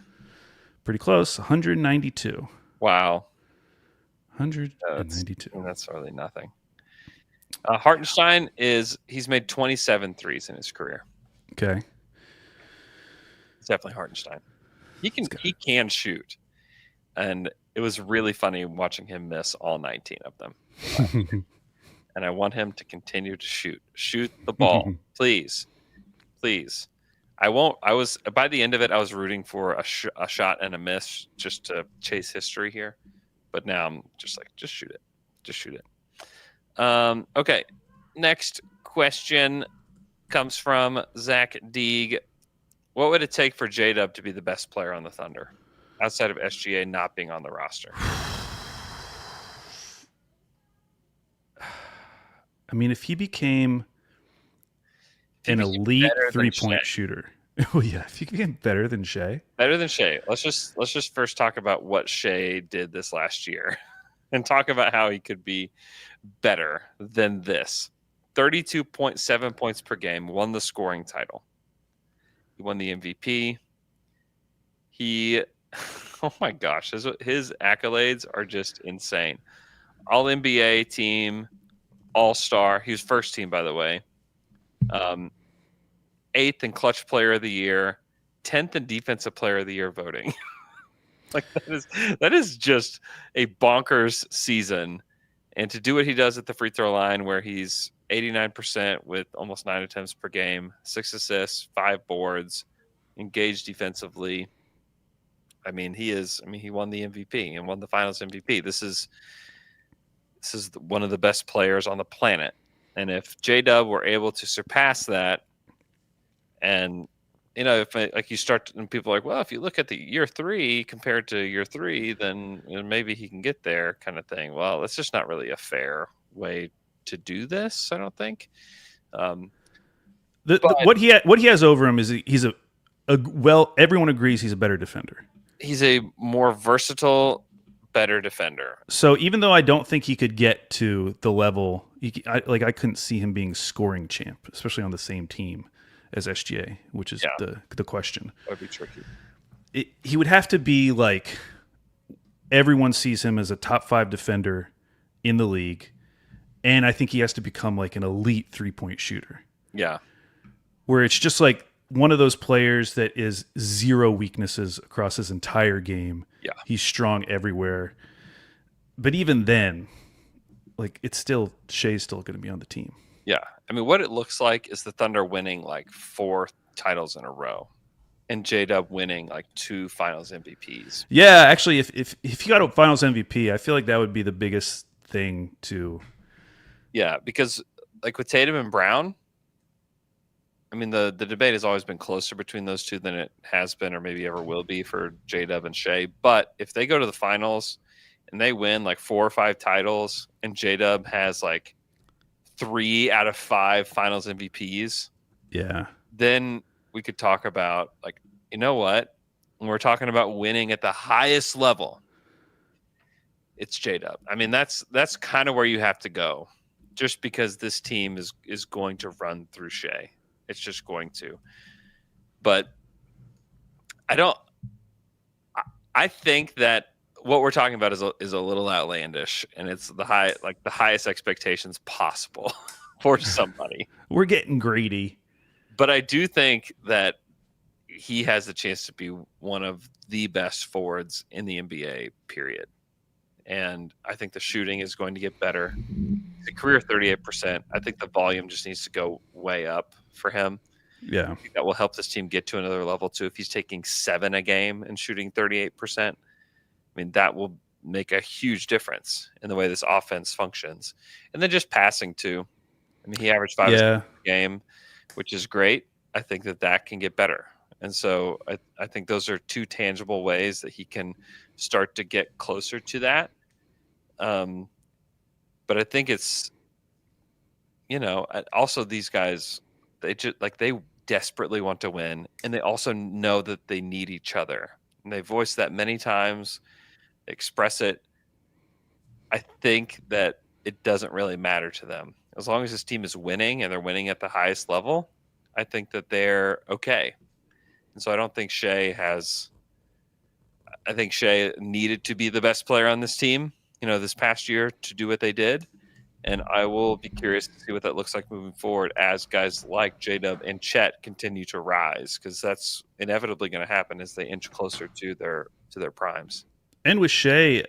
Pretty close. 192. Wow. 192. That's really nothing. Hartenstein he's made 27 threes in his career. Okay. It's definitely Hartenstein. He can shoot, and it was really funny watching him miss all 19 of them. And I want him to continue to shoot the ball, please. I won't. I was by the end of it, I was rooting for a shot and a miss just to chase history here, but now I'm just like, just shoot it. Okay, next question comes from Zach Deeg. What would it take for JDub to be the best player on the Thunder, outside of SGA not being on the roster? I mean, if he became an elite 3-point shooter. Oh yeah, if he became better than Shai. Better than Shai. Let's just first talk about what Shai did this last year and talk about how he could be better than this. 32.7 points per game, won the scoring title. He won the MVP. Oh my gosh, his accolades are just insane. All NBA team, All-Star. He was first team, by the way. 8th in clutch player of the year, 10th in defensive player of the year voting. Like that is just a bonkers season. And to do what he does at the free throw line, where he's 89% with almost 9 attempts per game, 6 assists, 5 boards, engaged defensively. I mean, he won the MVP and won the Finals MVP. This is one of the best players on the planet. And if JDub were able to surpass that, and if like you start, and people are like, well, if you look at the year 3 compared to year 3, then maybe he can get there, kind of thing. Well, it's just not really a fair way to do this, I don't think. What he has over him is he's everyone agrees he's a better defender. He's a more versatile, better defender. So even though I don't think he could get to the level, I couldn't see him being scoring champ, especially on the same team as SGA, which is the question. That would be tricky. He would have to be like, everyone sees him as a top 5 defender in the league, and I think he has to become like an elite 3-point shooter. Yeah. Where it's just like one of those players that is 0 weaknesses across his entire game. Yeah. He's strong everywhere. But even then, like Shai's still going to be on the team. Yeah. I mean, what it looks like is the Thunder winning like 4 titles in a row, and JDub winning like 2 Finals MVPs. Yeah, actually, if he got a Finals MVP, I feel like that would be the biggest thing to. Yeah, because like with Tatum and Brown, I mean, the debate has always been closer between those two than it has been or maybe ever will be for JDub and Shai. But if they go to the finals and they win like 4 or 5 titles, and JDub has like 3 out of 5 Finals MVPs, yeah, then we could talk about like, you know what? When we're talking about winning at the highest level, it's JDub. I mean, that's kind of where you have to go, just because this team is going to run through Shai. It's just going to. But I think that what we're talking about is a little outlandish, and it's the highest expectations possible for somebody. We're getting greedy. But I do think that he has the chance to be one of the best forwards in the NBA, period. And I think the shooting is going to get better. He's a career 38%. I think the volume just needs to go way up for him. Yeah. I think that will help this team get to another level too. If he's taking 7 a game and shooting 38%, I mean, that will make a huge difference in the way this offense functions. And then just passing too. I mean, he averaged 5 a game, which is great. I think that can get better. And so I think those are 2 tangible ways that he can start to get closer to that. But I think it's, also these guys, they desperately want to win, and they also know that they need each other. And they voice that many times, they express it. I think that it doesn't really matter to them. As long as this team is winning and they're winning at the highest level, I think that they're okay. And so I don't think Shai needed to be the best player on this team, this past year to do what they did. And I will be curious to see what that looks like moving forward as guys like JDub and Chet continue to rise, because that's inevitably going to happen as they inch closer to their primes. And with Shai,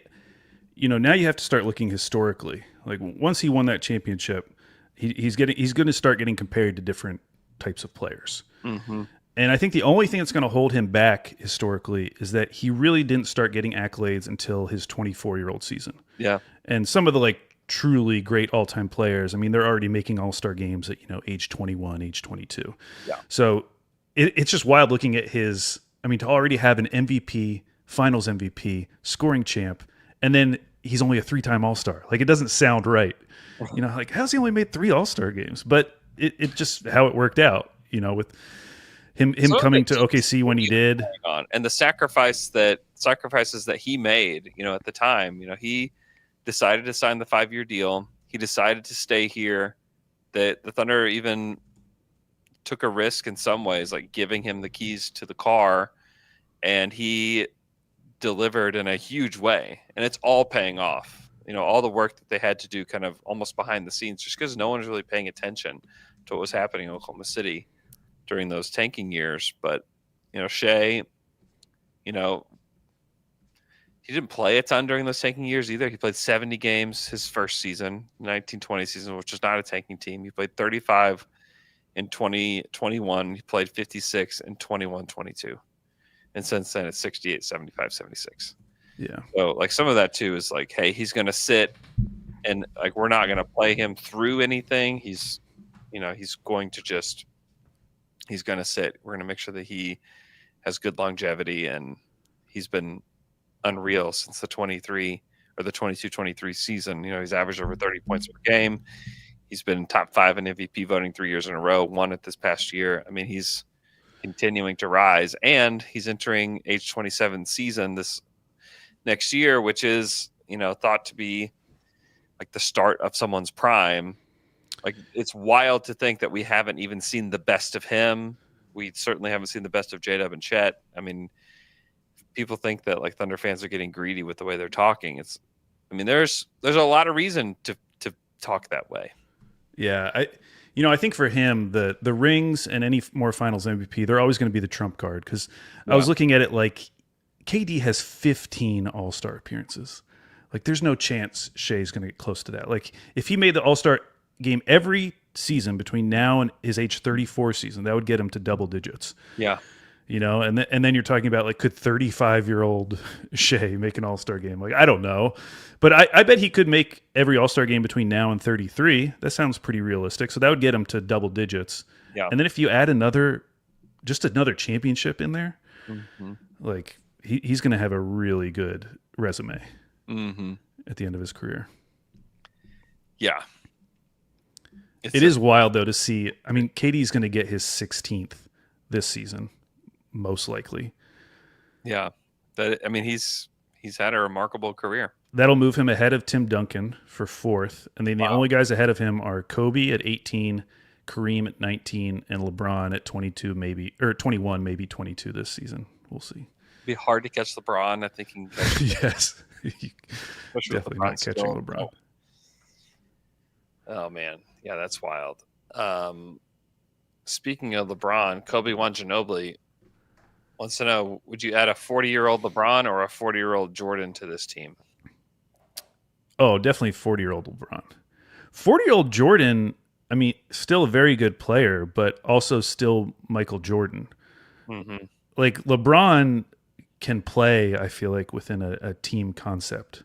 now you have to start looking historically. Like once he won that championship, he's going to start getting compared to different types of players. Mm-hmm. And I think the only thing that's going to hold him back historically is that he really didn't start getting accolades until his 24-year-old season. Yeah. And some of the truly great all-time players, I mean, they're already making all-star games at, age 21, age 22. Yeah. So it's just wild looking at to already have an MVP, finals MVP, scoring champ, and then he's only a 3-time all-star. It doesn't sound right. How's he only made 3 all-star games? But it just how it worked out, with him coming to OKC when he did. And the sacrifices that he made, at the time, he decided to sign the 5-year deal. He decided to stay here. The Thunder even took a risk in some ways, like giving him the keys to the car, and he delivered in a huge way. And it's all paying off. All the work that they had to do kind of almost behind the scenes, just because no one was really paying attention to what was happening in Oklahoma City during those tanking years. But, Shai, he didn't play a ton during those tanking years either. He played 70 games his first season, 1920 season, which was not a tanking team. He played 35 in 2021. He played 56 in 21-22. And since then, it's 68, 75, 76. Yeah. So, some of that, too, is hey, he's going to sit and, we're not going to play him through anything. He's going to he's going to sit. We're going to make sure that he has good longevity, and he's been unreal since the 22-23 season. He's averaged over 30 points per game. He's been top 5 in MVP voting 3 years in a row, won it this past year. I mean, he's continuing to rise, and he's entering age 27 season this next year, which is, thought to be the start of someone's prime. It's wild to think that we haven't even seen the best of him. We certainly haven't seen the best of JDub and Chet. I mean, people think that Thunder fans are getting greedy with the way they're talking. There's a lot of reason to talk that way. Yeah, I think for him the rings and any more Finals MVP, they're always going to be the trump card, because I was looking at it KD has 15 All-Star appearances. There's no chance Shai's going to get close to that. If he made the All-Star game every season between now and his age 34 season, that would get him to double digits. Yeah. And then you're talking about could 35-year-old Shai make an All-Star game? I don't know, but I bet he could make every All-Star game between now and 33. That sounds pretty realistic. So that would get him to double digits. Yeah. And then if you add another championship in there, he's going to have a really good resume at the end of his career. Yeah. It is wild though to see. I mean, KD's going to get his 16th this season, most likely. Yeah, he's had a remarkable career. That'll move him ahead of Tim Duncan for 4th, and then the only guys ahead of him are Kobe at 18, Kareem at 19, and LeBron at 22, maybe, or 21, maybe 22 this season. We'll see. It'd be hard to catch LeBron. I think he can catch yes, definitely not catching LeBron. Oh man, yeah, that's wild. Speaking of LeBron, Kobe Ginobili wants to know: would you add a 40-year-old LeBron or a 40-year-old Jordan to this team? Oh, definitely 40-year-old LeBron. 40-year-old Jordan, I mean, still a very good player, but also still Michael Jordan. Mm-hmm. LeBron can play, I feel within a team concept.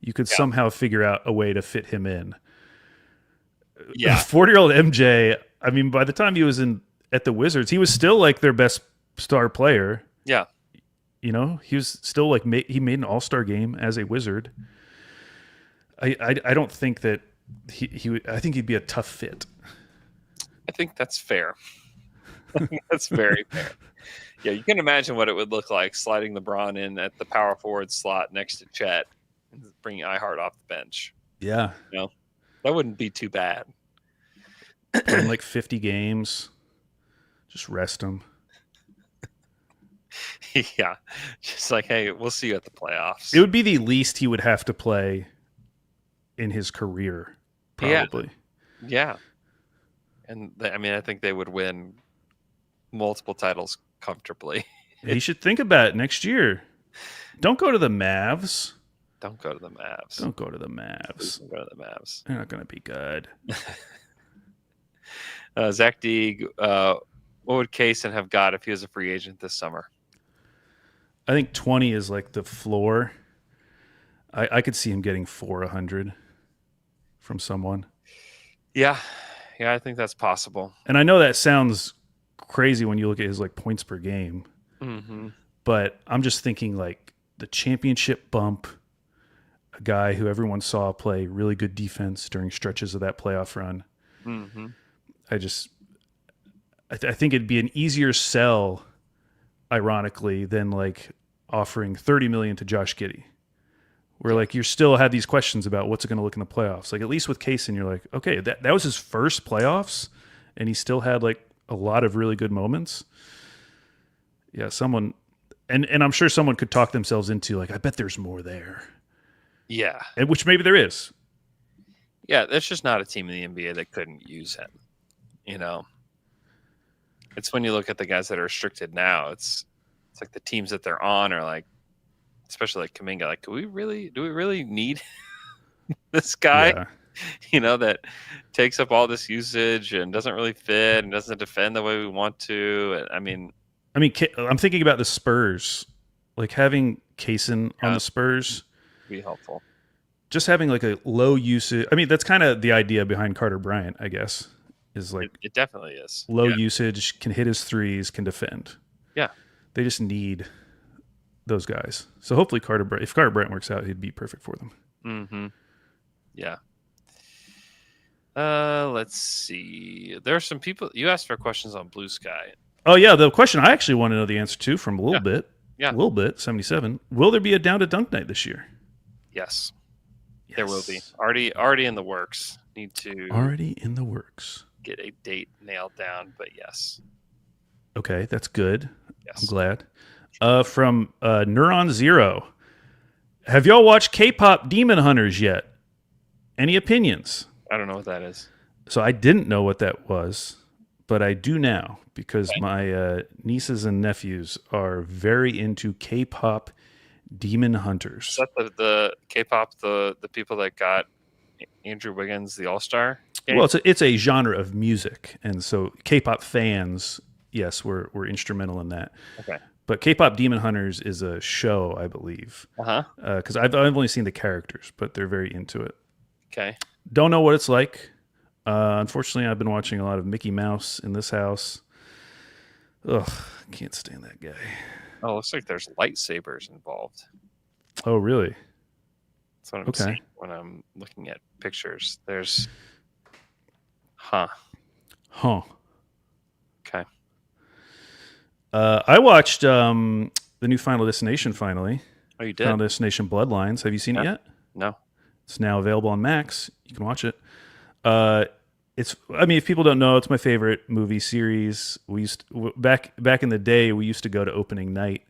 You could somehow figure out a way to fit him in. Yeah. 40-year-old MJ, I mean, by the time he was at the Wizards, he was still their best star player. Yeah. He was still he made an all-star game as a Wizard. I don't think that he would, I think he'd be a tough fit. I think that's fair. That's very fair. Yeah, you can imagine what it would look like sliding LeBron in at the power forward slot next to Chet and bringing Ihart off the bench. Yeah. That wouldn't be too bad. Playing 50 games. Just rest him. Yeah. Just hey, we'll see you at the playoffs. It would be the least he would have to play in his career, probably. Yeah. And I think they would win multiple titles comfortably. You should think about it next year. Don't go to the Mavs. Don't go to the Mavs. Don't go to the Mavs. Don't go to the Mavs. They're not going to be good. Zach D, what would Kaysen have got if he was a free agent this summer? I think 20 is like the floor. I could see him getting 400 from someone. Yeah, I think that's possible. And I know that sounds crazy when you look at his like points per game, but I'm just thinking like the championship bump, a guy who everyone saw play really good defense during stretches of that playoff run. I think it'd be an easier sell, ironically, than like offering $30 million to Josh Giddey, where like you still have these questions about what's it going to look in the playoffs. Like at least with Kaysen, you're like, okay, that was his first playoffs, and he still had like a lot of really good moments. Yeah, someone, and I'm sure someone could talk themselves into like, I bet there's more there. Yeah, and which maybe there is. Yeah, there's just not a team in the NBA that couldn't use him. It's when you look at the guys that are restricted now, it's like the teams that they're on are like, especially like Kuminga, like, do we really need this guy? Yeah. That takes up all this usage and doesn't really fit and doesn't defend the way we want to. I mean, I'm thinking about the Spurs, like having Kaysen on the Spurs be helpful. Just having like a low usage. I mean, that's kind of the idea behind Carter Bryant, I guess, is like it definitely is low usage, can hit his threes, can defend. Yeah, they just need those guys. So hopefully if Carter Bryant works out, he'd be perfect for them. Yeah. Let's see. There are some people you asked for questions on Blue Sky. Oh yeah, the question I actually want to know the answer to from a little bit. Yeah, a little bit. 77. Will there be a down to dunk night this year? Yes. There will be. Already in the works. Already in the works. Get a date nailed down, but yes. Okay, that's good. Yes. I'm glad. From Neuron Zero. Have y'all watched K-pop Demon Hunters yet? Any opinions? I don't know what that is. So I didn't know what that was, but I do now because my nieces and nephews are very into K-pop Demon Hunters. Is that the K-pop, the people that got Andrew Wiggins the All-Star game? Well, it's a genre of music, and so K-pop fans, yes, were instrumental in that. Okay. But K-pop Demon Hunters is a show, I believe. Because I've only seen the characters, but they're very into it. Okay. Don't know what it's like. Unfortunately, I've been watching a lot of Mickey Mouse in this house. Ugh, can't stand that guy. Oh, looks like there's lightsabers involved. Oh, really? That's what I'm seeing when I'm looking at pictures. There's... Huh. Okay. I watched the new Final Destination finally. Oh, you did? Final Destination Bloodlines. Have you seen it yet? No. It's now available on Max. You can watch it. If people don't know, it's my favorite movie series. We used back in the day, we used to go to opening night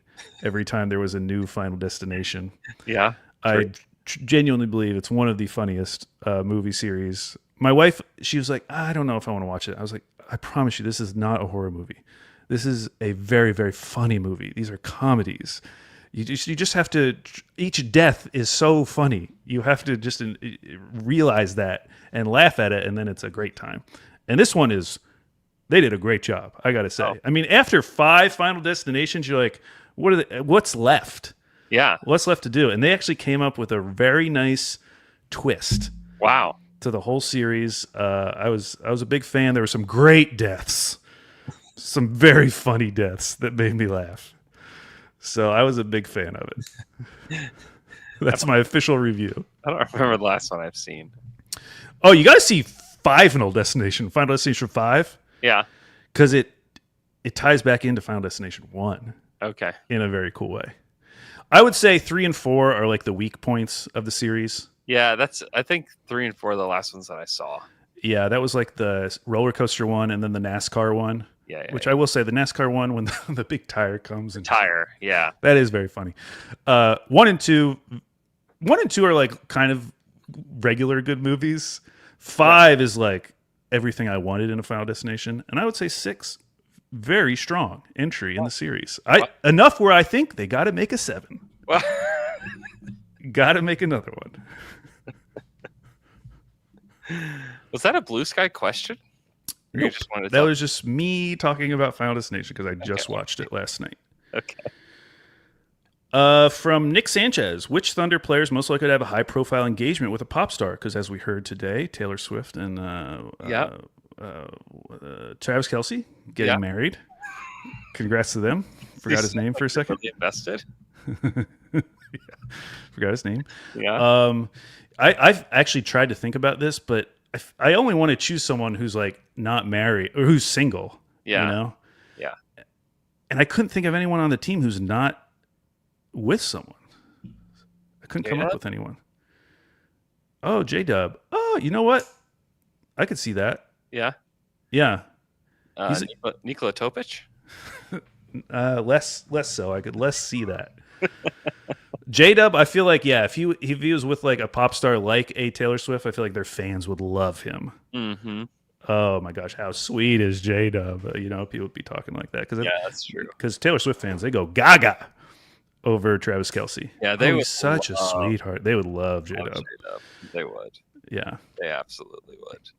every time there was a new Final Destination. Yeah. I genuinely believe it's one of the funniest movie series. My wife, she was like, I don't know if I want to watch it. I was like, I promise you, this is not a horror movie. This is a very, very funny movie. These are comedies. You just have to. Each death is so funny. You have to just realize that and laugh at it, and then it's a great time. And this one is, they did a great job. I got to say. I mean, after 5 Final Destinations, you're like, what's left? Yeah, what's left to do? And they actually came up with a very nice twist. Wow. To the whole series. I was a big fan. There were some great deaths, some very funny deaths that made me laugh. So I was a big fan of it. That's my official review. I don't remember the last one I've seen. Oh, you got to see Final Destination 5. Yeah. Because it ties back into Final Destination 1. Okay. In a very cool way. I would say 3 and 4 are like the weak points of the series. Yeah, I think 3 and 4 are the last ones that I saw. Yeah, that was like the roller coaster one and then the NASCAR one. Yeah, I will say the NASCAR one when the big tire comes. Yeah. That is very funny. 1 and 2 are like kind of regular good movies. 5 is like everything I wanted in a Final Destination, and I would say 6, very strong entry in the series. Enough where I think they got to make a 7. Well, Got to make another one. was that a blue sky question? Or you Nope. just wanted to That talk- was just me talking about Final Destination because I just watched it last night. Okay. From Nick Sanchez, which Thunder players most likely to have a high-profile engagement with a pop star? Because as we heard today, Taylor Swift and Travis Kelce getting married. Congrats to them. Forgot his name for a second. Really invested. Forgot his name. Yeah. I've actually tried to think about this, but I only want to choose someone who's like not married or who's single. Yeah. You know? Yeah. And I couldn't think of anyone on the team who's not with someone. I couldn't come up with anyone. Oh, JDub. Oh, you know what? I could see that. Yeah. Yeah. Nikola Topic? Less so. I could less see that. JDub, I feel like, if he was with like a pop star like a Taylor Swift, I feel like their fans would love him. Mm-hmm. Oh my gosh, how sweet is JDub? People would be talking like that. That's true. Because Taylor Swift fans, they go gaga over Travis Kelce. Yeah, they would. He's such a sweetheart. They would love JDub. They would. Yeah. They absolutely would.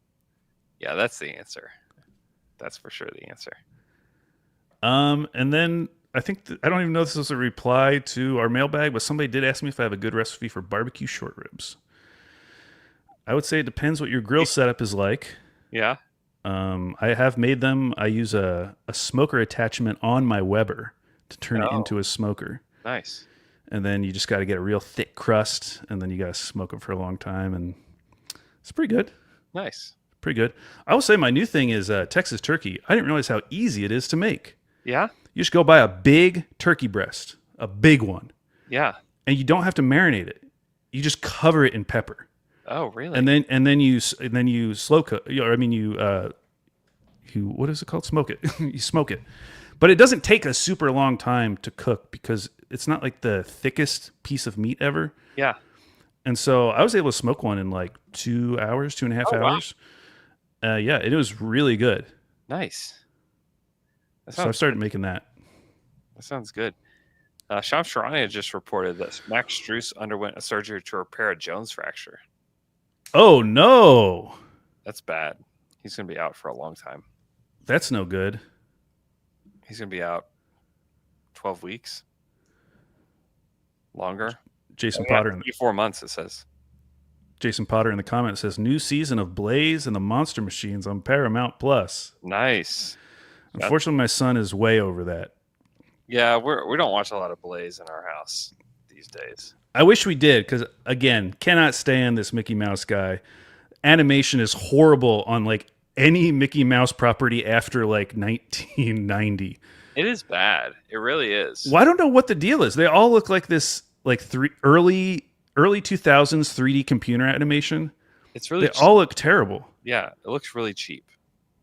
Yeah, that's the answer. That's for sure the answer. And then I think I don't even know if this was a reply to our mailbag, but somebody did ask me if I have a good recipe for barbecue short ribs. I would say it depends what your grill setup is like. Yeah. I have made them. I use a smoker attachment on my Weber to turn it into a smoker. Nice. And then you just got to get a real thick crust, and then you got to smoke them for a long time, and it's pretty good. Nice. Pretty good. I will say my new thing is Texas turkey. I didn't realize how easy it is to make. Yeah? You just go buy a big turkey breast, a big one. Yeah. And you don't have to marinate it. You just cover it in pepper. Oh, really? And then you slow cook. You what is it called? Smoke it. You smoke it. But it doesn't take a super long time to cook because it's not like the thickest piece of meat ever. Yeah. And so I was able to smoke one in like 2 hours, 2.5 hours. Wow. It was really good. Nice. So I've started making that. That sounds good. Sean Sharania just reported that Max Strus underwent a surgery to repair a Jones fracture. Oh, no. That's bad. He's going to be out for a long time. That's no good. He's going to be out 12 weeks. Longer. Jason Potter. 4 months, it says. Jason Potter in the comments says, new season of Blaze and the Monster Machines on Paramount Plus. Nice. Unfortunately, my son is way over that. Yeah, we don't watch a lot of Blaze in our house these days. I wish we did because, again, cannot stand this Mickey Mouse guy. Animation is horrible on like any Mickey Mouse property after like 1990. It is bad. It really is. Well, I don't know what the deal is. They all look like this like early 2000s 3D computer animation. It's really they all look terrible. Yeah, it looks really cheap.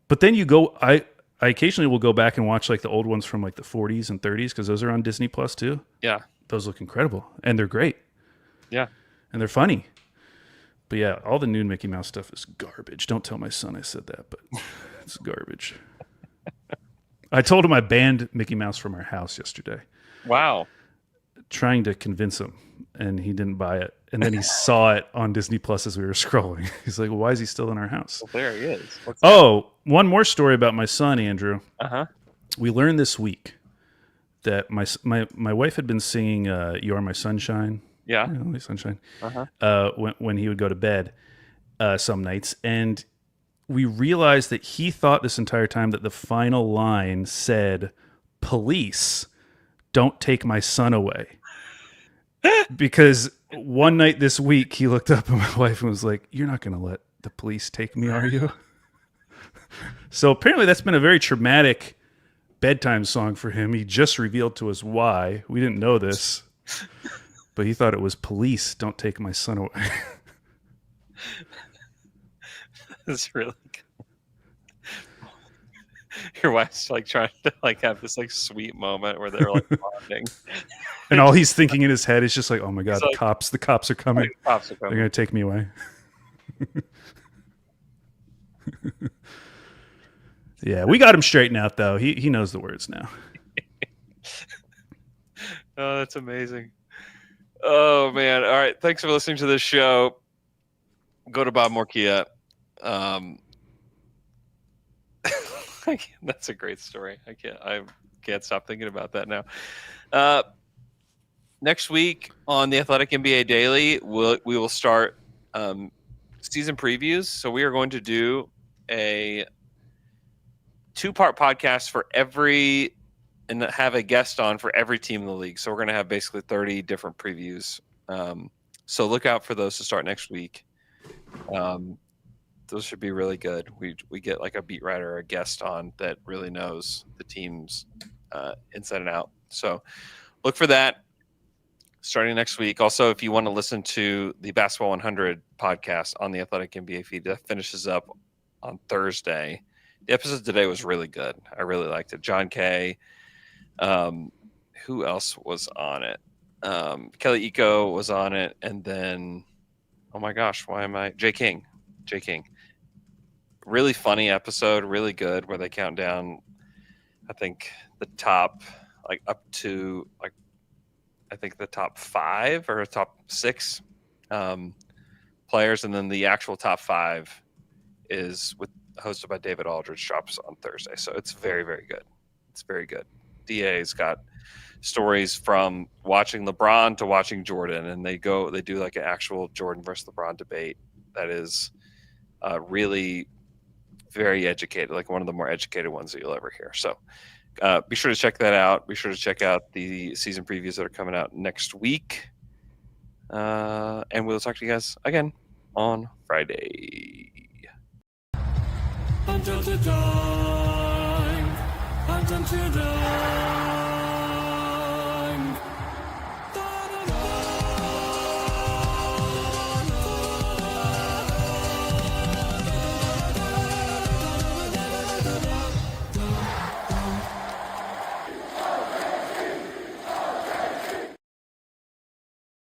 But then you go I occasionally will go back and watch like the old ones from like the 40s and 30s because those are on Disney Plus too. Yeah. Those look incredible and they're great. Yeah. And they're funny. But yeah, all the new Mickey Mouse stuff is garbage. Don't tell my son I said that, but it's garbage. I told him I banned Mickey Mouse from our house yesterday. Wow. Trying to convince him, and he didn't buy it. And then he saw it on Disney Plus as we were scrolling. He's like, well, why is he still in our house? Well, there he is. One more story about my son, Andrew. Uh-huh. We learned this week that my wife had been singing You Are My Sunshine. Yeah. Only Sunshine. Uh-huh. When he would go to bed some nights. And we realized that he thought this entire time that the final line said, police, don't take my son away. Because one night this week, he looked up at my wife and was like, you're not going to let the police take me, are you? So apparently that's been a very traumatic bedtime song for him. He just revealed to us why. We didn't know this. But he thought it was police, don't take my son away. That's really good. Your wife's like trying to like have this like sweet moment where they're like bonding. And all he's thinking in his head is just like, oh my God, like, the cops are coming. The cops are coming. They're going to take me away. Yeah, we got him straightened out though. He knows the words now. Oh, that's amazing. Oh man! All right, thanks for listening to this show. Go to Bob Morkia. That's a great story. I can't stop thinking about that now. Next week on the Athletic NBA Daily, we will start season previews. So we are going to do a 2-part podcast for every, and have a guest on for every team in the league. So we're going to have basically 30 different previews. So look out for those to start next week. Those should be really good. We get like a beat writer or a guest on that really knows the teams inside and out. So look for that starting next week. Also, if you want to listen to the Basketball 100 podcast on the Athletic NBA feed, that finishes up on Thursday. The episode today was really good. I really liked it. John Kay. Who else was on it? Kelly Eco was on it. And then, oh my gosh, Jay King. Really funny episode, really good, where they count down, I think, the top, like up to, like, I think the top 5 or top 6 players. And then the actual top 5 is hosted by David Aldridge, drops on Thursday. So it's very, very good. It's very good. DA's got stories from watching LeBron to watching Jordan, and they do like an actual Jordan versus LeBron debate that is really very educated, like one of the more educated ones that you'll ever hear. So be sure to check that out. Be sure to check out the season previews that are coming out next week. And we'll talk to you guys again on Friday. I'm down to dunk. I'm down to dunk.